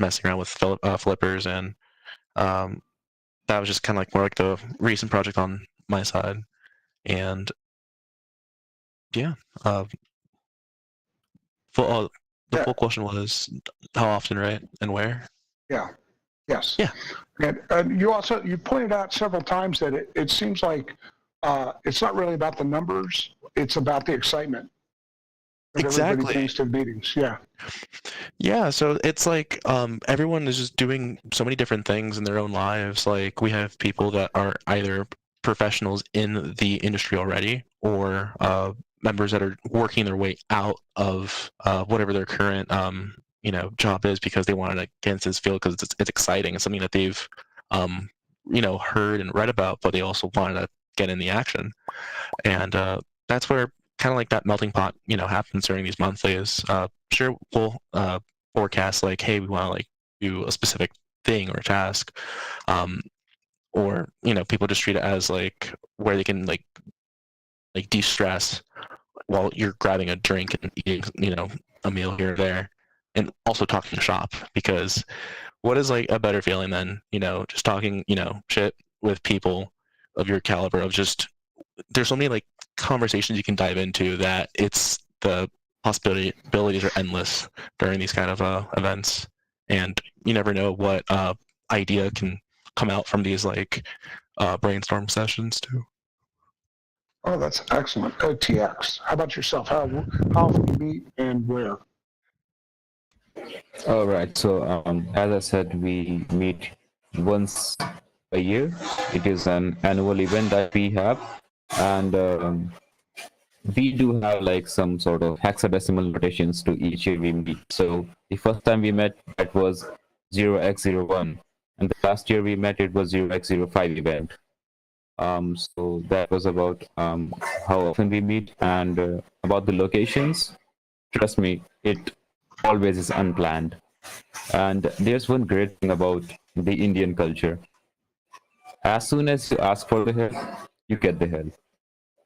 [SPEAKER 3] messing around with flippers, and that was just kind of like more like the recent project on my side. And yeah, the full question was how often, right, and where?
[SPEAKER 1] Yeah. Yes.
[SPEAKER 3] Yeah.
[SPEAKER 1] And you pointed out several times that it seems like it's not really about the numbers; it's about the excitement that everybody brings to the meetings. Yeah.
[SPEAKER 3] Yeah. So it's like everyone is just doing so many different things in their own lives. Like we have people that are either professionals in the industry already, or members that are working their way out of whatever their current job is, because they wanted to get into this field because it's exciting. It's something that they've heard and read about, but they also wanted to get in the action. And that's where kind of like that melting pot happens during these monthlies. Sure, we'll forecast like, hey, we want to like do a specific thing or task, or people just treat it as like where they can like de-stress while you're grabbing a drink and eating a meal here or there. and also talking shop, because what is like a better feeling than, just talking, shit with people of your caliber, of just, there's so many like conversations you can dive into that it's the possibilities are endless during these kind of events, and you never know what idea can come out from these like brainstorm sessions too.
[SPEAKER 1] Oh, that's excellent. TX, how about yourself? How often do you meet and where?
[SPEAKER 6] All right. So, as I said, we meet once a year. It is an annual event that we have, and we do have like some sort of hexadecimal notations to each year we meet. So the first time we met, that was 0x01, and the last year we met, it was 0x05 event. So that was about how often we meet, and about the locations. Trust me, it always is unplanned. And there's one great thing about the Indian culture. As soon as you ask for the help, you get the help.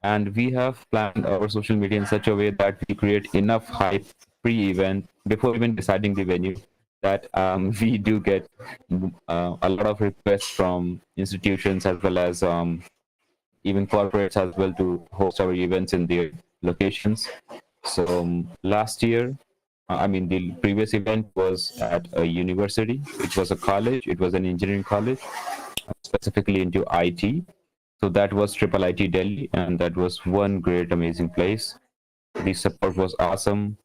[SPEAKER 6] And we have planned our social media in such a way that we create enough hype pre-event before even deciding the venue, that we do get a lot of requests from institutions as well as even corporates as well to host our events in their locations. So last year, the previous event was at a university. It was a college. It was an engineering college, specifically into IT. So that was Triple IT Delhi, and that was one great, amazing place. The support was awesome.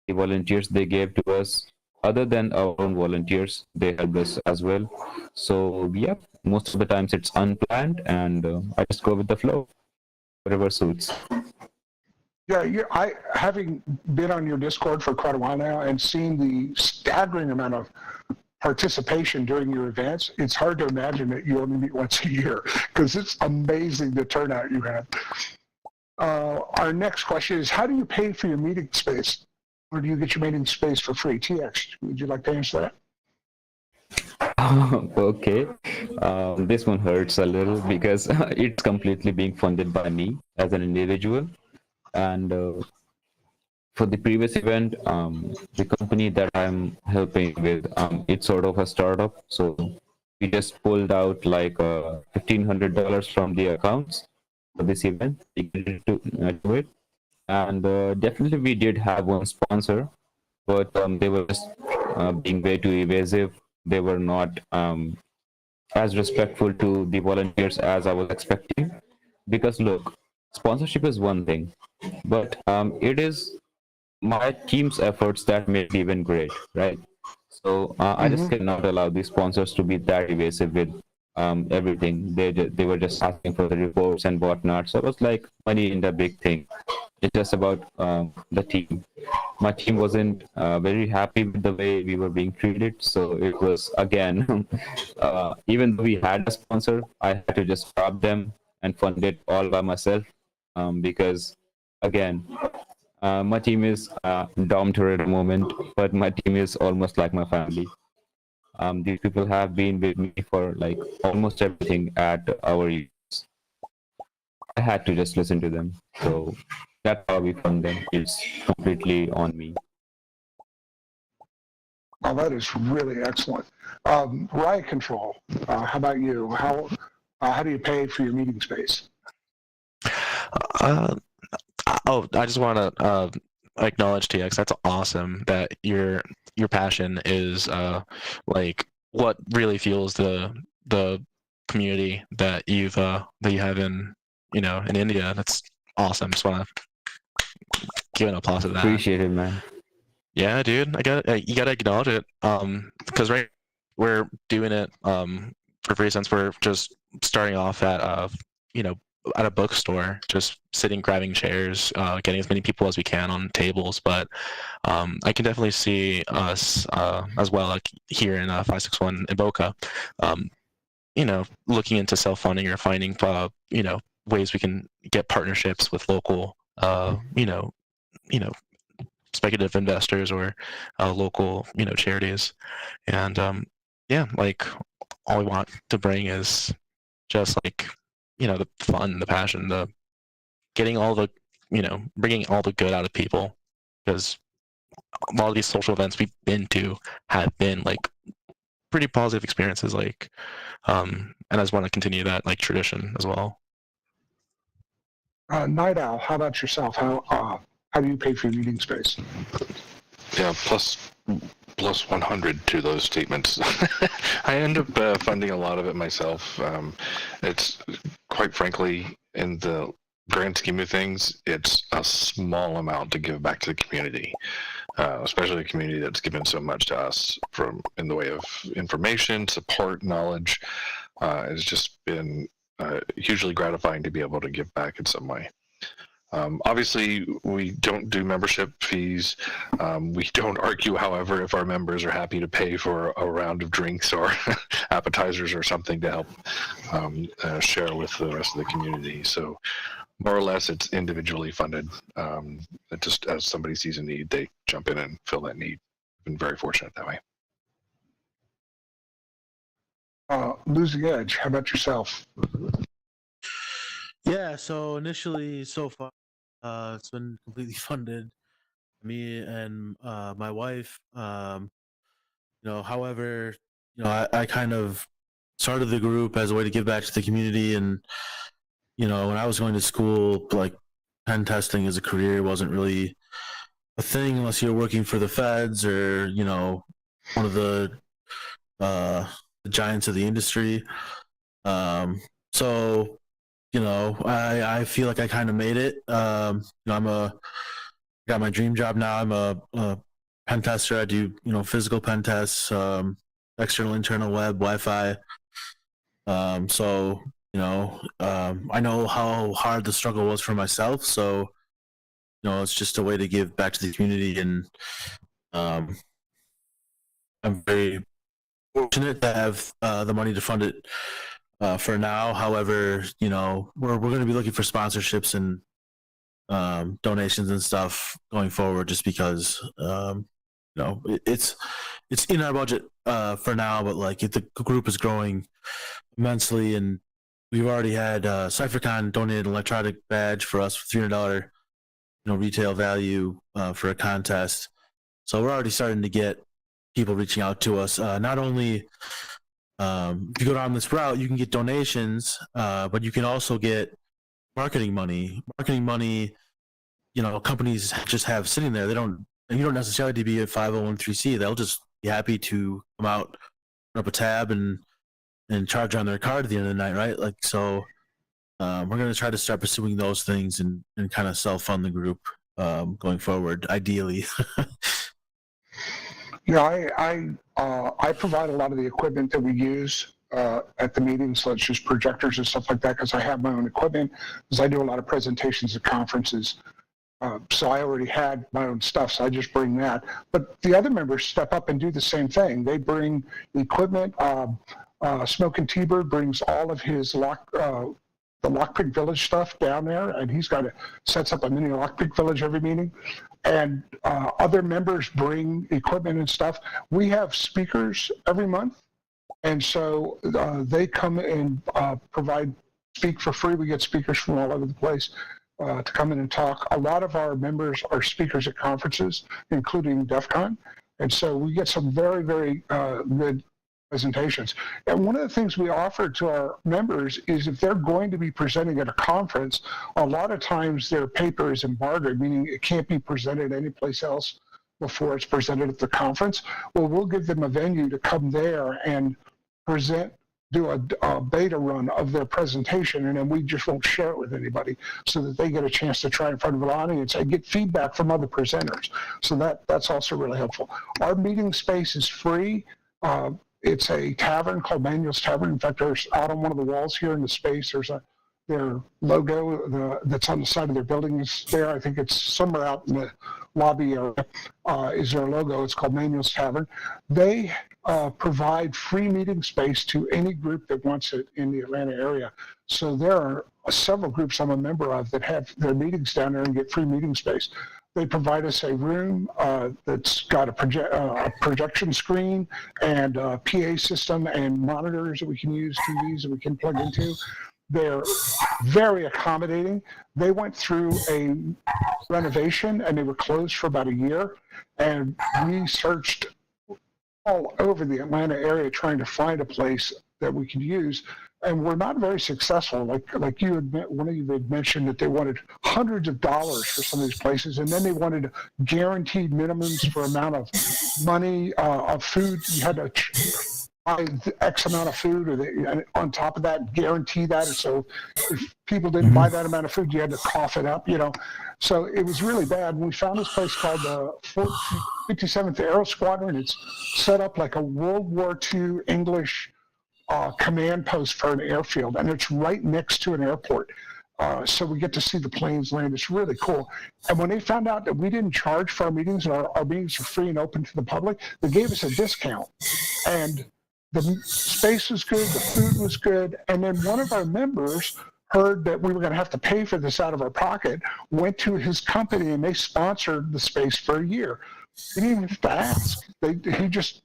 [SPEAKER 6] The volunteers they gave to us, other than our own volunteers, they helped us as well. So yeah, most of the times it's unplanned, and I just go with the flow, whatever suits.
[SPEAKER 1] Yeah, I having been on your Discord for quite a while now and seen the staggering amount of participation during your events, it's hard to imagine that you only meet once a year, because it's amazing the turnout you have. Our next question is, how do you pay for your meeting space? Or do you get your meeting space for free? TX, would you like to answer that?
[SPEAKER 6] Okay, this one hurts a little because it's completely being funded by me as an individual. And for the previous event, the company that I'm helping with, it's sort of a startup. So we just pulled out like $1,500 from the accounts for this event. We did to do it. And definitely we did have one sponsor, but they were just being way too evasive. They were not as respectful to the volunteers as I was expecting. Because look, sponsorship is one thing, but it is my team's efforts that made the event great, right? So I just cannot allow the sponsors to be that evasive with everything. They were just asking for the reports and whatnot. So it was like money in the big thing. It's just about the team. My team wasn't very happy with the way we were being treated. So it was, again, even though we had a sponsor, I had to just stop them and fund it all by myself, because, again, my team is dormitory at the moment, but my team is almost like my family. These people have been with me for like almost everything at our events. I had to just listen to them. So that's how we fund them. It's completely on me.
[SPEAKER 1] Oh, that is really excellent. Riot Control, how about you? How do you pay for your meeting space?
[SPEAKER 3] I just want to acknowledge TX. That's awesome that your passion is like what really fuels the community that you have in in India. That's awesome. Just want to give an applause to that.
[SPEAKER 6] Appreciate it, man.
[SPEAKER 3] Yeah, dude. You gotta acknowledge it. Because we're doing it for free, since we're just starting off at at a bookstore, just sitting, grabbing chairs, getting as many people as we can on tables. But I can definitely see us as well, like here in 561 in Boca, looking into self-funding or finding ways we can get partnerships with local speculative investors or local charities. And yeah, like all we want to bring is just like the fun, the passion, the getting all the bringing all the good out of people, because a lot of these social events we've been to have been like pretty positive experiences, like, and I just want to continue that like tradition as well.
[SPEAKER 1] Night Owl, how about yourself? How do you pay for your meeting space?
[SPEAKER 4] Yeah, plus 100 to those statements. I end up funding a lot of it myself. It's quite frankly, in the grand scheme of things, it's a small amount to give back to the community, especially a community that's given so much to us from in the way of information, support, knowledge. It's just been hugely gratifying to be able to give back in some way. Obviously, we don't do membership fees. We don't argue, however, if our members are happy to pay for a round of drinks or appetizers or something to help share with the rest of the community. So more or less, it's individually funded. Just as somebody sees a need, they jump in and fill that need. Been very fortunate that way.
[SPEAKER 1] Losing Edge, how about yourself?
[SPEAKER 2] Yeah, so initially, so far, it's been completely funded. Me and my wife. However, I kind of started the group as a way to give back to the community, and when I was going to school, like pen testing as a career wasn't really a thing unless you were working for the feds or one of the giants of the industry. So I feel like I kind of made it. Got my dream job now. I'm a pen tester. I do physical pen tests, external, internal, web, Wi-Fi. So I know how hard the struggle was for myself. So it's just a way to give back to the community, and I'm very fortunate to have the money to fund it for now. However, we're going to be looking for sponsorships and donations and stuff going forward, just because it's in our budget for now, but like the group is growing immensely, and we've already had CypherCon donate an electronic badge for us for $300 retail value for a contest. So we're already starting to get people reaching out to us. Not only if you go down this route, you can get donations, but you can also get marketing money. Companies just have sitting there. You don't necessarily have to be a 501(c)(3). They'll just be happy to come out, open up a tab, and charge on their card at the end of the night, right? Like, so we're going to try to start pursuing those things and kind of self-fund the group going forward, ideally.
[SPEAKER 1] I provide a lot of the equipment that we use at the meetings, such as projectors and stuff like that, because I have my own equipment, because I do a lot of presentations at conferences. So I already had my own stuff, so I just bring that. But the other members step up and do the same thing. They bring equipment. Smokin' T-Bird brings all of his the Lockpick Village stuff down there, and sets up a mini Lockpick Village every meeting. And other members bring equipment and stuff. We have speakers every month, and so they come and speak for free. We get speakers from all over the place to come in and talk. A lot of our members are speakers at conferences, including DEF CON, and so we get some very, very good presentations. And one of the things we offer to our members is if they're going to be presenting at a conference, a lot of times their paper is embargoed, meaning it can't be presented anyplace else before it's presented at the conference. Well, we'll give them a venue to come there and do a beta run of their presentation, and then we just won't share it with anybody, so that they get a chance to try in front of an audience and get feedback from other presenters. So that's also really helpful. Our meeting space is free. It's a tavern called Manuel's Tavern. In fact, there's out on one of the walls here in the space, there's their logo that's on the side of their building is there. I think it's somewhere out in the lobby area is their logo. It's called Manuel's Tavern. They provide free meeting space to any group that wants it in the Atlanta area. So there are several groups I'm a member of that have their meetings down there and get free meeting space. They provide us a room that's got a projection screen and a PA system and monitors that we can use, TVs that we can plug into. They're very accommodating. They went through a renovation and they were closed for about a year. And we searched all over the Atlanta area trying to find a place that we could use. And we're not very successful. Like you had, one of you had mentioned that they wanted hundreds of dollars for some of these places, and then they wanted guaranteed minimums for amount of money of food. You had to buy X amount of food, or they, on top of that, guarantee that. So if people didn't buy that amount of food, you had to cough it up. So it was really bad. We found this place called the 57th Aero Squadron. It's set up like a World War II English command post for an airfield, and it's right next to an airport. So we get to see the planes land. It's really cool. And when they found out that we didn't charge for our meetings, and our meetings are free and open to the public, they gave us a discount. And the space was good, the food was good, and then one of our members heard that we were going to have to pay for this out of our pocket, went to his company, and they sponsored the space for a year. He didn't even have to ask. He just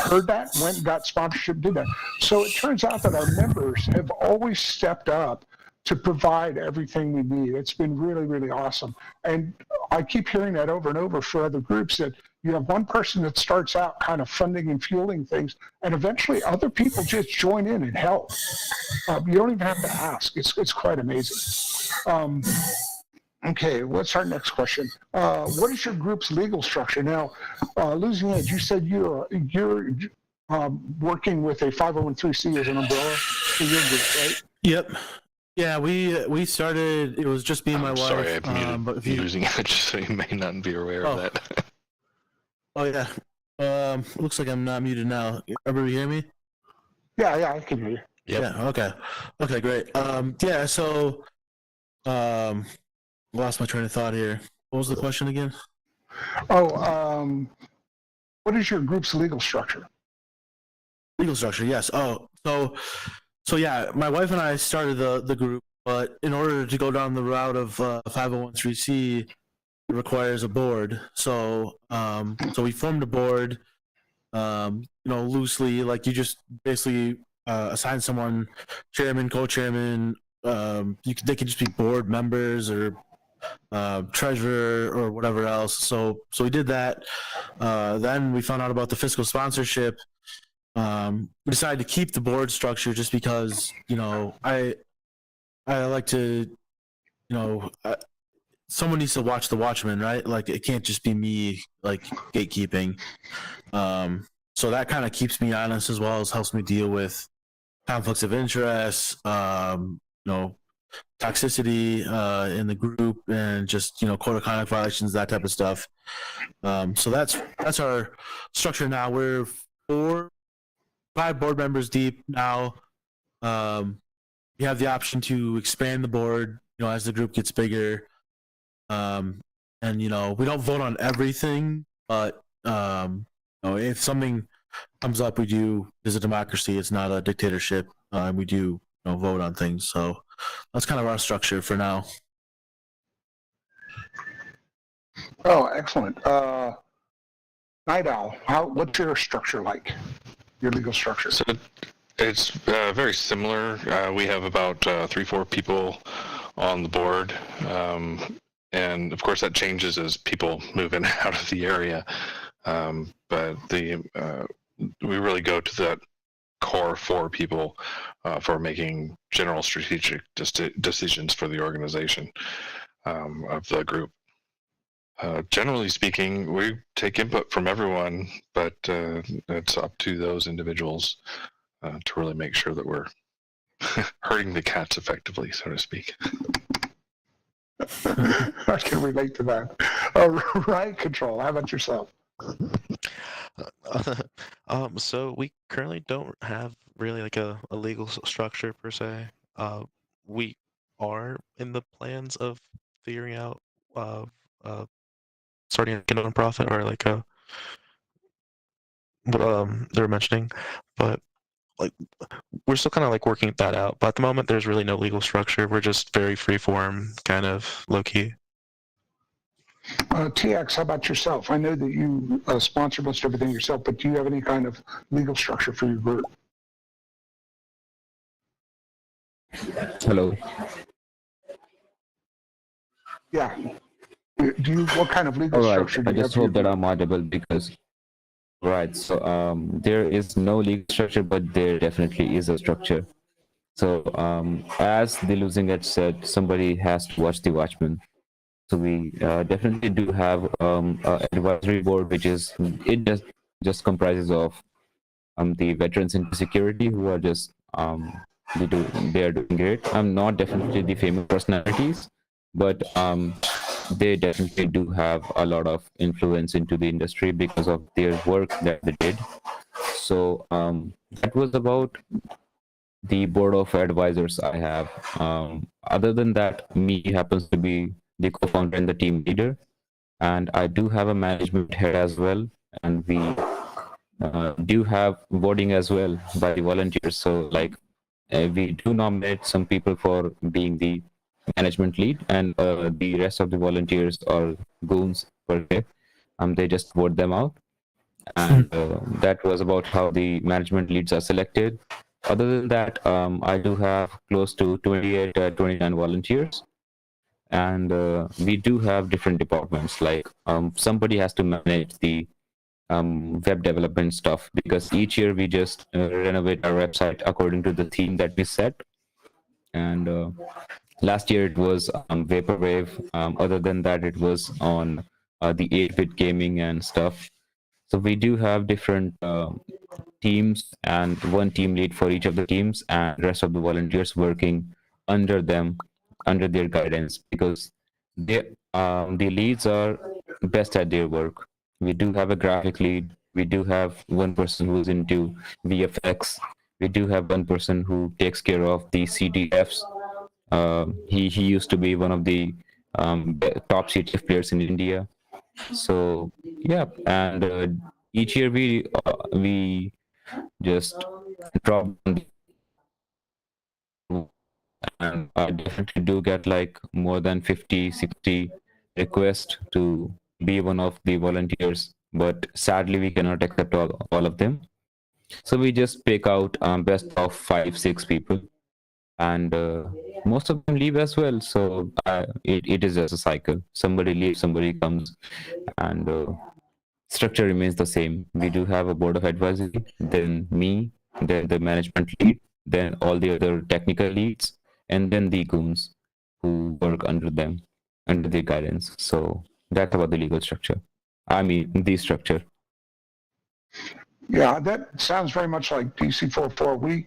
[SPEAKER 1] heard that, went and got sponsorship, did that. So it turns out that our members have always stepped up to provide everything we need. It's been really, really awesome. And I keep hearing that over and over for other groups, that you have one person that starts out kind of funding and fueling things, and eventually other people just join in and help. You don't even have to ask. It's quite amazing. Okay, what's our next question? What is your group's legal structure? Now, Losing Edge, you said you're working with a 501(c) as an umbrella for your group, right?
[SPEAKER 2] Yep. Yeah, we started. It was just me and my wife.
[SPEAKER 4] Sorry, I've muted
[SPEAKER 2] but if you,
[SPEAKER 4] Losing Edge, so you may not be aware of that.
[SPEAKER 2] Oh yeah. Looks like I'm not muted now. Everybody hear me?
[SPEAKER 1] Yeah, I can hear you.
[SPEAKER 3] Yep.
[SPEAKER 2] Yeah. Okay. Great. Yeah. So, lost my train of thought here. What was the question again?
[SPEAKER 1] What is your group's legal structure?
[SPEAKER 2] Legal structure. Yes. Oh, so yeah, my wife and I started the group, but in order to go down the route of 501(c), it requires a board. So we formed a board, loosely, like you just basically assign someone chairman, co-chairman. They could just be board members or treasurer or whatever else. So we did that. Then we found out about the fiscal sponsorship. We decided to keep the board structure just because, I like to, someone needs to watch the watchman, right? Like it can't just be me, like gatekeeping. So that kind of keeps me honest, as well as helps me deal with conflicts of interest, toxicity in the group, and just code of conduct violations, that type of stuff. So that's our structure now. We're 5 board members deep now. We have the option to expand the board, as the group gets bigger. And we don't vote on everything, but if something comes up, we do. It's a democracy. It's not a dictatorship. And we do vote on things. So that's kind of our structure for now.
[SPEAKER 1] Oh, excellent. Night Owl, what's your structure like? Your legal structure?
[SPEAKER 4] So it's very similar. We have about 3-4 people on the board. And of course that changes as people move in and out of the area. But we really go to that core 4 people for making general strategic decisions for the organization of the group. Generally speaking, we take input from everyone, but it's up to those individuals to really make sure that we're herding the cats effectively, so to speak.
[SPEAKER 1] I can relate to that. Riot Control, how about yourself?
[SPEAKER 3] So we currently don't have really like a legal structure per se. We are in the plans of figuring out starting a nonprofit, or like they were mentioning, but like we're still kind of like working that out. But at the moment, there's really no legal structure. We're just very free-form, kind of low-key.
[SPEAKER 1] TX, how about yourself? I know that you sponsor most everything yourself, but do you have any kind of legal structure for your group?
[SPEAKER 6] Hello.
[SPEAKER 1] Yeah. Do you? What kind of legal
[SPEAKER 6] All right.
[SPEAKER 1] structure do
[SPEAKER 6] I
[SPEAKER 1] you
[SPEAKER 6] just
[SPEAKER 1] have?
[SPEAKER 6] hope that I'm audible because right. So there is no legal structure, but there definitely is a structure. So as the losing edge said, somebody has to watch the watchman. So we definitely do have an advisory board, which is it just comprises of the veterans into security who are just they are doing great. I'm not definitely the famous personalities, but they definitely do have a lot of influence into the industry because of their work that they did. So that was about the board of advisors I have. Other than that, me happens to be the co-founder and the team leader, and I do have a management head as well, and we do have voting as well by the volunteers. So like we do nominate some people for being the management lead, and the rest of the volunteers or goons per se, they just vote them out. And that was about how the management leads are selected. Other than that, I do have close to 28, 29 volunteers, and we do have different departments. Like somebody has to manage the web development stuff because each year we just renovate our website according to the theme that we set. And last year it was Vaporwave. Other than that, it was on the 8-bit gaming and stuff. So we do have different teams and one team lead for each of the teams, and the rest of the volunteers working under them, under their guidance, because the leads are best at their work. We do have a graphic lead. We do have one person who's into VFX. We do have one person who takes care of the CTFs. He used to be one of the top CTF players in India. So yeah, and each year we just drop down and I definitely do get like more than 50, 60 requests to be one of the volunteers, but sadly we cannot accept all of them. So we just pick out best of 5, 6 people, and most of them leave as well. So it is just a cycle. Somebody leaves, somebody comes, and structure remains the same. We do have a board of advisory, then me, then the management lead, then all the other technical leads, and then the goons who work under them, under their guidance. So that's about the legal structure. I mean, the structure.
[SPEAKER 1] Yeah, that sounds very much like DC44.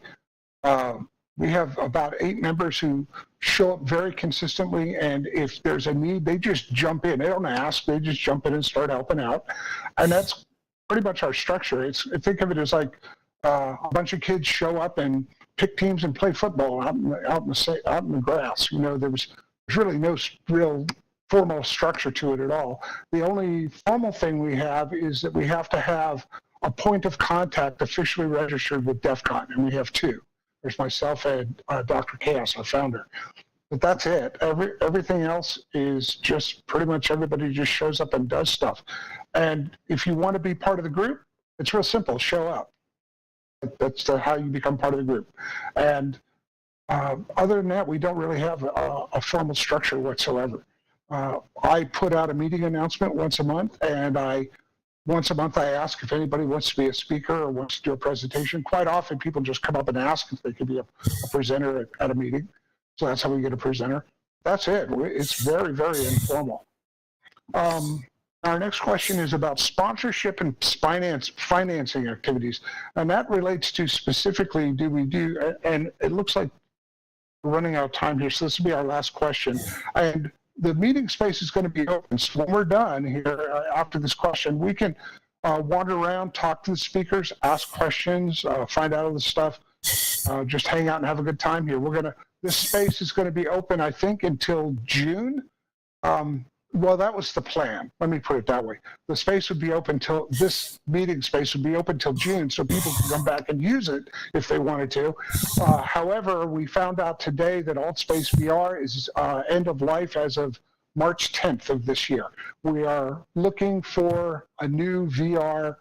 [SPEAKER 1] We have about 8 members who show up very consistently, and if there's a need, they just jump in. They don't ask; they just jump in and start helping out, and that's pretty much our structure. Think of it as like a bunch of kids show up and pick teams and play football out in the grass. You know, there's really no real formal structure to it at all. The only formal thing we have is that we have to have a point of contact officially registered with DEF CON, and we have 2. There's myself and Dr. Chaos, our founder. But that's it. Everything else is just pretty much everybody just shows up and does stuff. And if you want to be part of the group, it's real simple. Show up. That's how you become part of the group. And other than that, we don't really have a formal structure whatsoever. I put out a meeting announcement once a month, and once a month I ask if anybody wants to be a speaker or wants to do a presentation. Quite often people just come up and ask if they could be a presenter at a meeting. So that's how we get a presenter. That's it. It's very, very informal. Our next question is about sponsorship and financing activities. And that relates to specifically, and it looks like we're running out of time here, so this will be our last question. And the meeting space is going to be open. So when we're done here after this question, we can wander around, talk to the speakers, ask questions, find out all this stuff, just hang out and have a good time here. This space is going to be open, I think, until June. Well, that was the plan. Let me put it that way. The space would be open till this meeting space would be open till June, so people can come back and use it if they wanted to. However, we found out today that AltSpaceVR is end of life as of March 10th of this year. We are looking for a new VR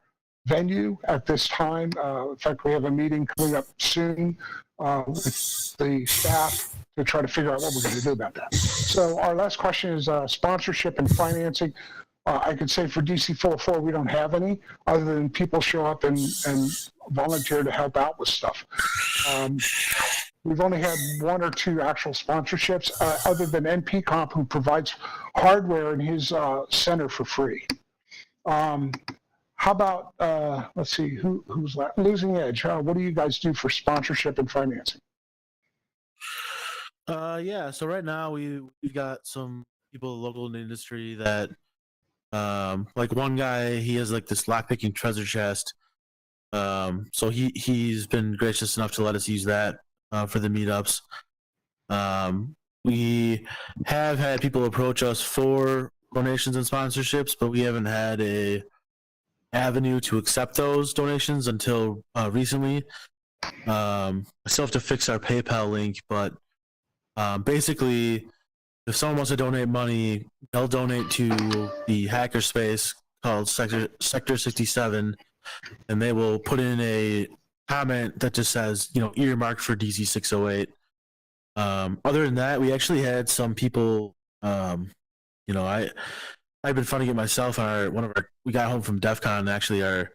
[SPEAKER 1] venue at this time. In fact, we have a meeting coming up soon with the staff to try to figure out what we're going to do about that. So our last question is sponsorship and financing. I could say for DC44, we don't have any other than people show up and volunteer to help out with stuff. We've only had 1 or 2 actual sponsorships other than NP Comp, who provides hardware in his center for free. How about, let's see, who's left? Losing Edge. What do you guys do for sponsorship and financing?
[SPEAKER 2] Yeah, so right now we've got some people local in the industry that, like one guy, he has like this lockpicking treasure chest. So he's been gracious enough to let us use that for the meetups. We have had people approach us for donations and sponsorships, but we haven't had a avenue to accept those donations until recently. I still have to fix our PayPal link, but basically, if someone wants to donate money, they'll donate to the hackerspace called Sector 67, and they will put in a comment that just says, earmarked for DC 608. Other than that, we actually had some people, I've been funding it myself. We got home from DEF CON, actually our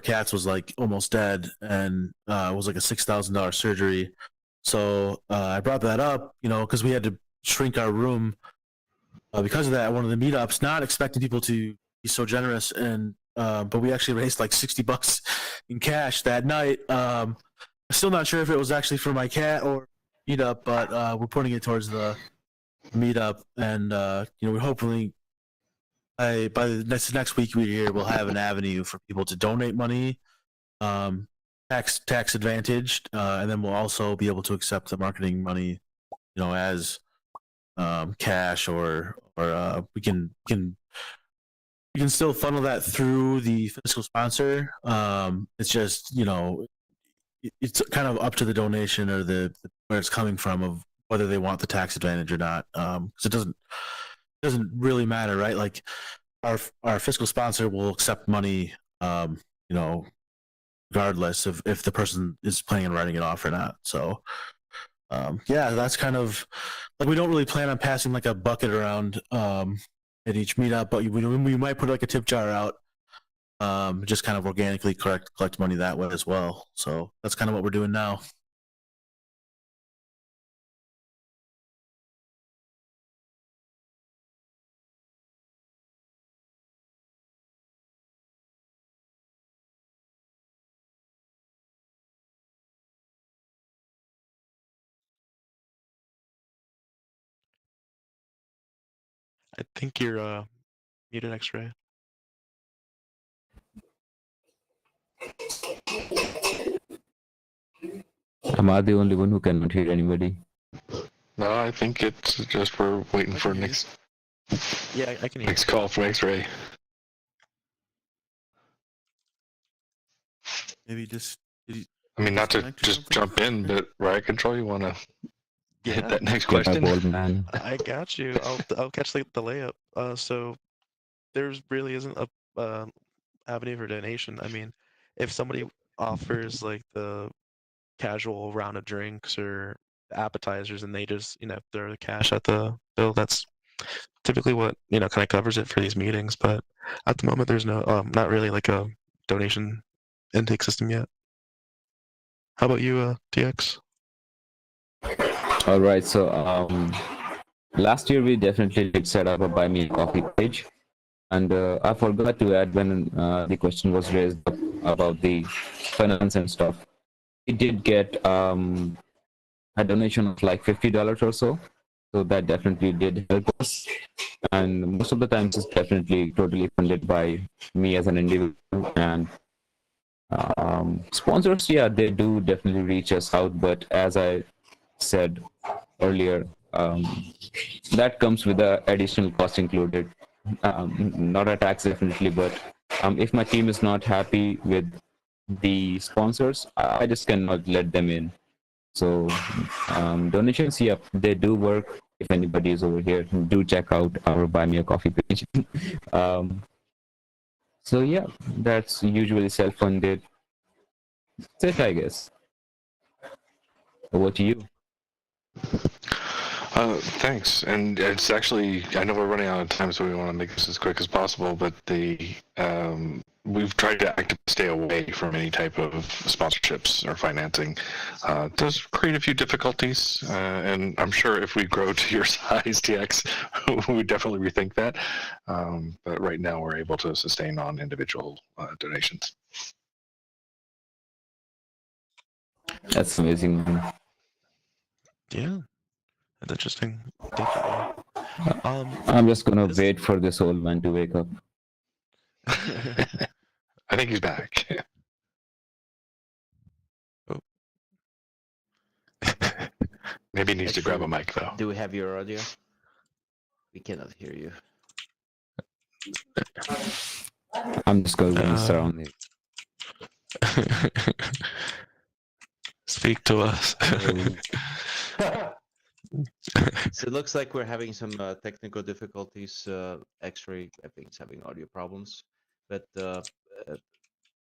[SPEAKER 2] cats was like almost dead, and it was like a $6,000 surgery. So I brought that up, because we had to shrink our room because of that at one of the meetups, not expecting people to be so generous, and but we actually raised like $60 in cash that night. I'm still not sure if it was actually for my cat or meetup, but we're putting it towards the meetup, and we hopefully by the next week we'll have an avenue for people to donate money, tax advantaged, and then we'll also be able to accept the marketing money, as cash or we can still funnel that through the fiscal sponsor. It's just it's kind of up to the donation or the where it's coming from of whether they want the tax advantage or not. Because it doesn't really matter, right? Like our fiscal sponsor will accept money, regardless of if the person is planning on writing it off or not. So that's kind of like, we don't really plan on passing like a bucket around at each meetup, but we might put like a tip jar out, just kind of organically collect money that way as well. So that's kind of what we're doing now.
[SPEAKER 3] I think you're muted, X-Ray.
[SPEAKER 6] Am I the only one who cannot hear anybody?
[SPEAKER 4] No, I think it's just we're waiting for next
[SPEAKER 3] Yeah, I can hear.
[SPEAKER 4] next call from X-Ray.
[SPEAKER 2] Maybe just.
[SPEAKER 4] I mean, not to
[SPEAKER 2] Disconnect or
[SPEAKER 4] just
[SPEAKER 2] something?
[SPEAKER 4] jump in, but Riot Control, you want to hit
[SPEAKER 3] Yeah,
[SPEAKER 4] that next
[SPEAKER 6] Get up,
[SPEAKER 4] question?
[SPEAKER 6] old man.
[SPEAKER 3] I got you. I'll catch the layup. So there's really isn't a avenue for donation. I mean, if somebody offers like the casual round of drinks or appetizers and they just throw the cash at the bill, that's typically what kind of covers it for these meetings. But at the moment, there's no not really like a donation intake system yet. How about you, TX?
[SPEAKER 6] All right, so last year we definitely did set up a Buy Me a Coffee page, and I forgot to add when the question was raised about the finance and stuff. We did get a donation of like $50 or so that definitely did help us. And most of the times it's definitely totally funded by me as an individual. And sponsors, yeah, they do definitely reach us out, but as I said earlier, that comes with the additional cost included. Not a tax definitely, but if my team is not happy with the sponsors, I just cannot let them in. So donations, yeah, they do work. If anybody is over here, do check out our Buy Me a Coffee page. So yeah, that's usually self-funded. That's it, I guess. Over to you.
[SPEAKER 4] Thanks. And it's actually, I know we're running out of time, so we want to make this as quick as possible, but we've tried to actively stay away from any type of sponsorships or financing. It does create a few difficulties, and I'm sure if we grow to your size, TX, we would definitely rethink that. But right now, we're able to sustain on individual donations.
[SPEAKER 6] That's amazing, man.
[SPEAKER 3] Yeah, that's interesting. Thank you.
[SPEAKER 6] I'm just gonna
[SPEAKER 3] This-
[SPEAKER 6] wait for this old man to wake up.
[SPEAKER 4] I think he's back. Maybe he needs to grab a mic, though.
[SPEAKER 8] Do we have your audio? We cannot hear you.
[SPEAKER 6] I'm just gonna mess around here.
[SPEAKER 3] Speak to us.
[SPEAKER 8] So it looks like we're having some technical difficulties. X-Ray, I think, is having audio problems. But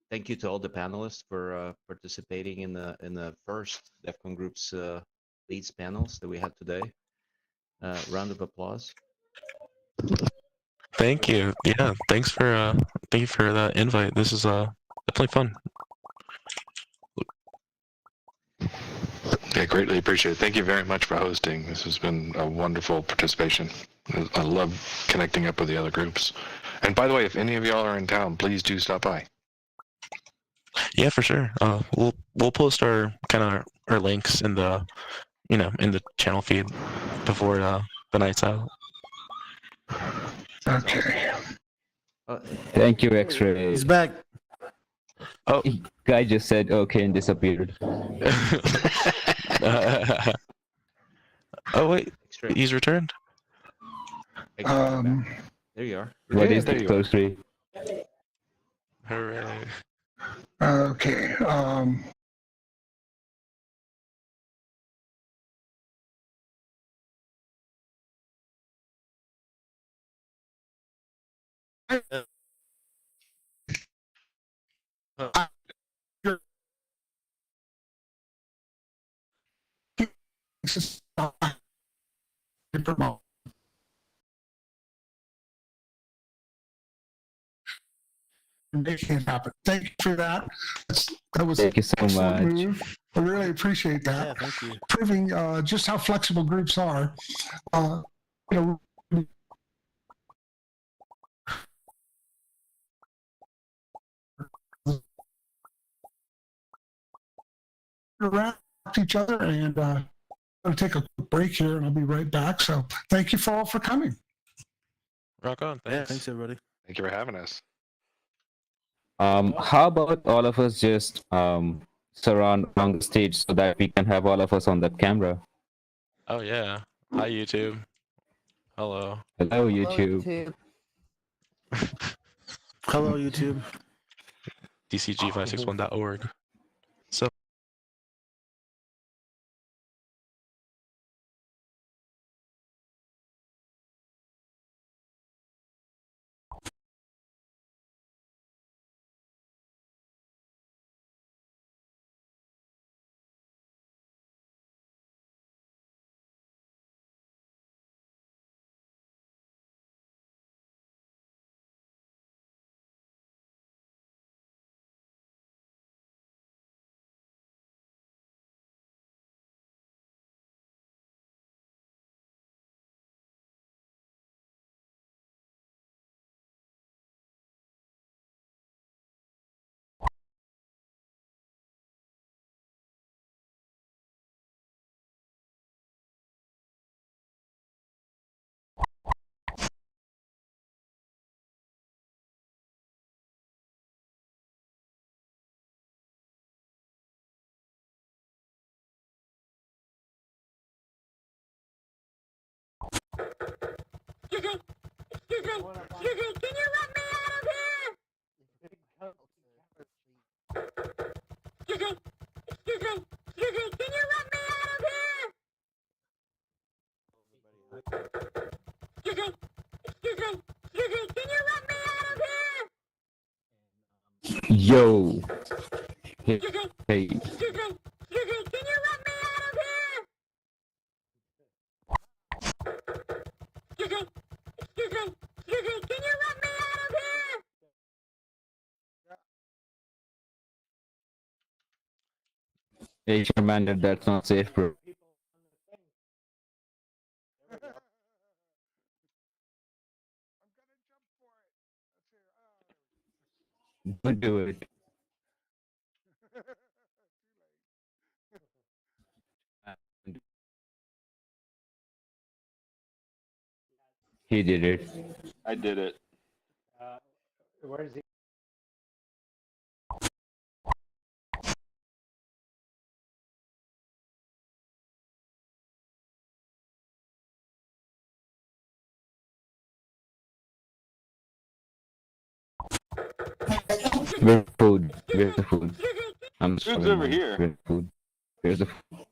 [SPEAKER 8] thank you to all the panelists for participating in the first DEF CON Group's leads panels that we had today. Round of applause.
[SPEAKER 3] Thank you. Yeah, thank you for the invite. This is definitely fun.
[SPEAKER 4] Yeah, greatly appreciate it. Thank you very much for hosting. This has been a wonderful participation. I love connecting up with the other groups. And by the way, if any of y'all are in town, please do stop by.
[SPEAKER 3] Yeah, for sure. We'll post our our links in the in the channel feed before the night's out.
[SPEAKER 1] Okay.
[SPEAKER 6] Thank you, X-Ray.
[SPEAKER 2] He's back.
[SPEAKER 3] Oh,
[SPEAKER 6] Guy just said okay and disappeared.
[SPEAKER 3] oh wait,
[SPEAKER 8] X-Ray.
[SPEAKER 3] he's returned.
[SPEAKER 8] X-Ray, you're
[SPEAKER 1] Um,
[SPEAKER 8] back. There you are.
[SPEAKER 6] What
[SPEAKER 4] Yeah,
[SPEAKER 6] is
[SPEAKER 4] there
[SPEAKER 6] the
[SPEAKER 4] you are.
[SPEAKER 6] close rate?
[SPEAKER 3] Hooray!
[SPEAKER 1] okay. It can't happen. Thank you for that. That was
[SPEAKER 6] Thank you so
[SPEAKER 1] an excellent
[SPEAKER 6] much.
[SPEAKER 1] move. I really appreciate that.
[SPEAKER 2] Yeah, thank you.
[SPEAKER 1] Proving just how flexible groups are. You know, around each other, and I'm going to take a quick break here, and I'll be right back. So thank you for all for coming.
[SPEAKER 3] Rock on.
[SPEAKER 2] Yeah, thanks everybody.
[SPEAKER 4] Thank you for having us.
[SPEAKER 6] How about all of us just surround on the stage so that we can have all of us on that camera?
[SPEAKER 3] Oh yeah. Hi YouTube. Hello.
[SPEAKER 6] Hello, YouTube.
[SPEAKER 2] Hello, YouTube.
[SPEAKER 3] DCG561.org. So
[SPEAKER 6] Yo. Hey. Hey. Hey, Commander, that's not safe, bro.
[SPEAKER 1] I'm gonna jump for it. Let's
[SPEAKER 6] Don't do it.
[SPEAKER 1] hear. Too late.
[SPEAKER 6] He did it.
[SPEAKER 9] I did it.
[SPEAKER 7] Where's he?
[SPEAKER 6] Where's the food? Where's the food? I'm
[SPEAKER 9] Food's
[SPEAKER 6] sorry,
[SPEAKER 9] over
[SPEAKER 6] man.
[SPEAKER 9] here.
[SPEAKER 6] Where's the food? Where's the food?